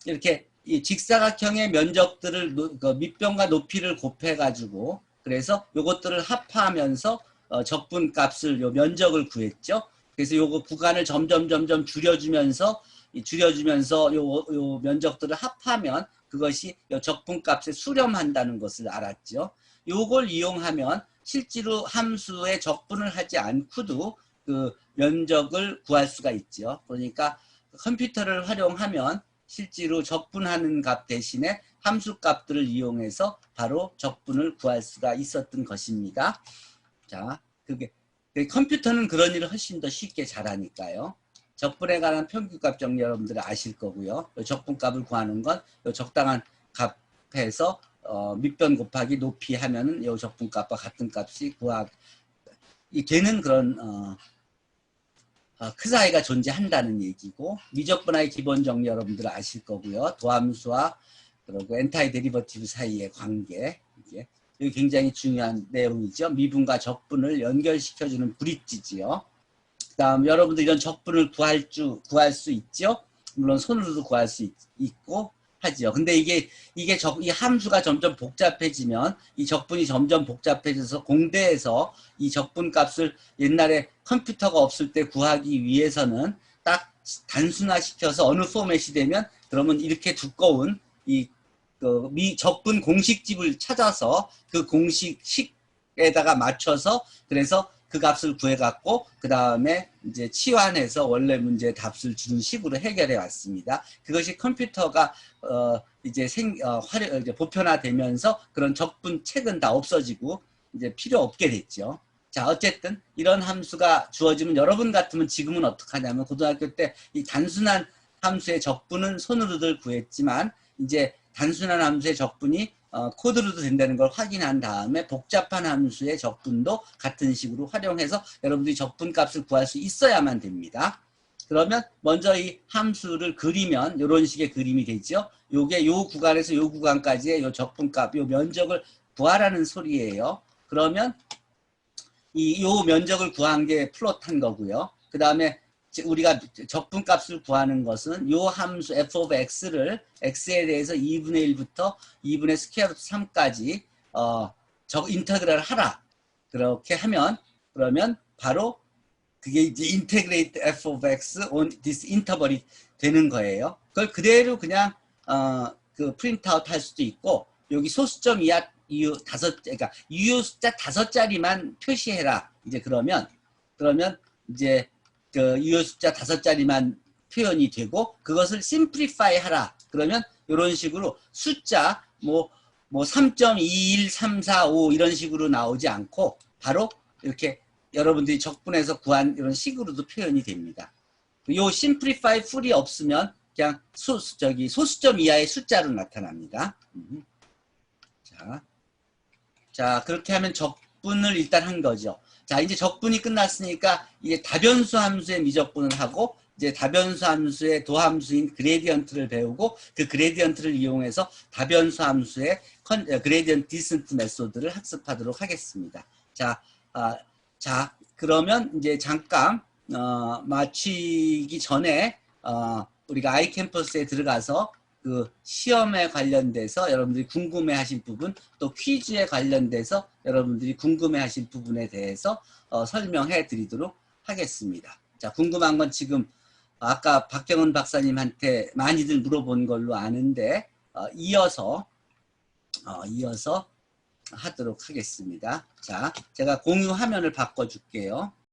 이렇게 이 직사각형의 면적들을 밑변과 높이를 곱해가지고 그래서 요것들을 합하면서 적분값을 요 면적을 구했죠. 그래서 요거 구간을 점점 줄여주면서 요 면적들을 합하면 그것이 요 적분값에 수렴한다는 것을 알았죠. 요걸 이용하면 실제로 함수의 적분을 하지 않고도 그 면적을 구할 수가 있죠. 그러니까 컴퓨터를 활용하면 실제로 적분하는 값 대신에 함수 값들을 이용해서 바로 적분을 구할 수가 있었던 것입니다. 자, 그게 컴퓨터는 그런 일을 훨씬 더 쉽게 잘하니까요. 적분에 관한 평균값 정리 여러분들 아실 거고요. 적분값을 구하는 건 적당한 값에서 밑변 곱하기 높이 하면은 이 적분값과 같은 값이 걔는 그런 그 사이가 존재한다는 얘기고 미적분화의 기본 정리 여러분들 아실 거고요. 도함수와 그리고 엔타이 데리버티브 사이의 관계 이게 굉장히 중요한 내용이죠. 미분과 적분을 연결시켜주는 브릿지지요. 그다음 여러분들 이런 적분을 구할 수 있죠. 물론 손으로도 구할 수 있고 하지요. 근데 이 함수가 점점 복잡해지면 이 적분이 점점 복잡해져서 공대에서 이 적분 값을 옛날에 컴퓨터가 없을 때 구하기 위해서는 딱 단순화시켜서 어느 포맷이 되면 그러면 이렇게 두꺼운 이 적분 공식집을 찾아서 그 공식식에다가 맞춰서 그래서 그 값을 구해갖고 그 다음에 이제 치환해서 원래 문제 답을 주는 식으로 해결해 왔습니다. 그것이 컴퓨터가 이제 이제 보편화되면서 그런 적분 책은 다 없어지고 이제 필요 없게 됐죠. 자, 어쨌든 이런 함수가 주어지면 여러분 같으면 지금은 어떻게 하냐면 고등학교 때 이 단순한 함수의 적분은 손으로들 구했지만 이제 단순한 함수의 적분이 코드로도 된다는 걸 확인한 다음에 복잡한 함수의 적분도 같은 식으로 활용해서 여러분들이 적분 값을 구할 수 있어야만 됩니다. 그러면 먼저 이 함수를 그리면 이런 식의 그림이 되죠. 요게 요 구간에서 요 구간까지의 요 적분 값, 요 면적을 구하라는 소리예요. 그러면 요 면적을 구한 게 플롯한 거고요. 그 다음에 우리가 적분 값을 구하는 것은 요 함수 f of x를 x에 대해서 2분의 1부터 2분의 스퀘어 루트 3까지 인터그랄 하라. 그렇게 하면 그러면 바로 그게 이제 integrate f of x on this interval이 되는 거예요. 그걸 그대로 그냥 그 프린트아웃 할 수도 있고 여기 소수점 이하 그러니까 유효 숫자 5자리만 표시해라. 이제 그러면 이제 그 유효 숫자 5자리만 표현이 되고 그것을 simplify 하라. 그러면 이런 식으로 숫자 뭐 3.21345 이런 식으로 나오지 않고 바로 이렇게 여러분들이 적분해서 구한 이런 식으로도 표현이 됩니다. 요 simplify full이 없으면 그냥 소수점 이하의 숫자로 나타납니다. 자, 그렇게 하면 적분을 일단 한 거죠. 자, 이제 적분이 끝났으니까 이제 다변수 함수의 미적분을 하고 이제 다변수 함수의 도함수인 그레디언트를 배우고 그 그레디언트를 이용해서 다변수 함수의 그레디언트 디센트 메소드를 학습하도록 하겠습니다. 자, 그러면 이제 잠깐 마치기 전에 우리가 아이캠퍼스에 들어가서 그 시험에 관련돼서 여러분들이 궁금해하신 부분 또 퀴즈에 관련돼서 여러분들이 궁금해하신 부분에 대해서 설명해 드리도록 하겠습니다. 자, 궁금한 건 지금 아까 박경은 박사님한테 많이들 물어본 걸로 아는데 이어서 하도록 하겠습니다. 자, 제가 공유 화면을 바꿔줄게요.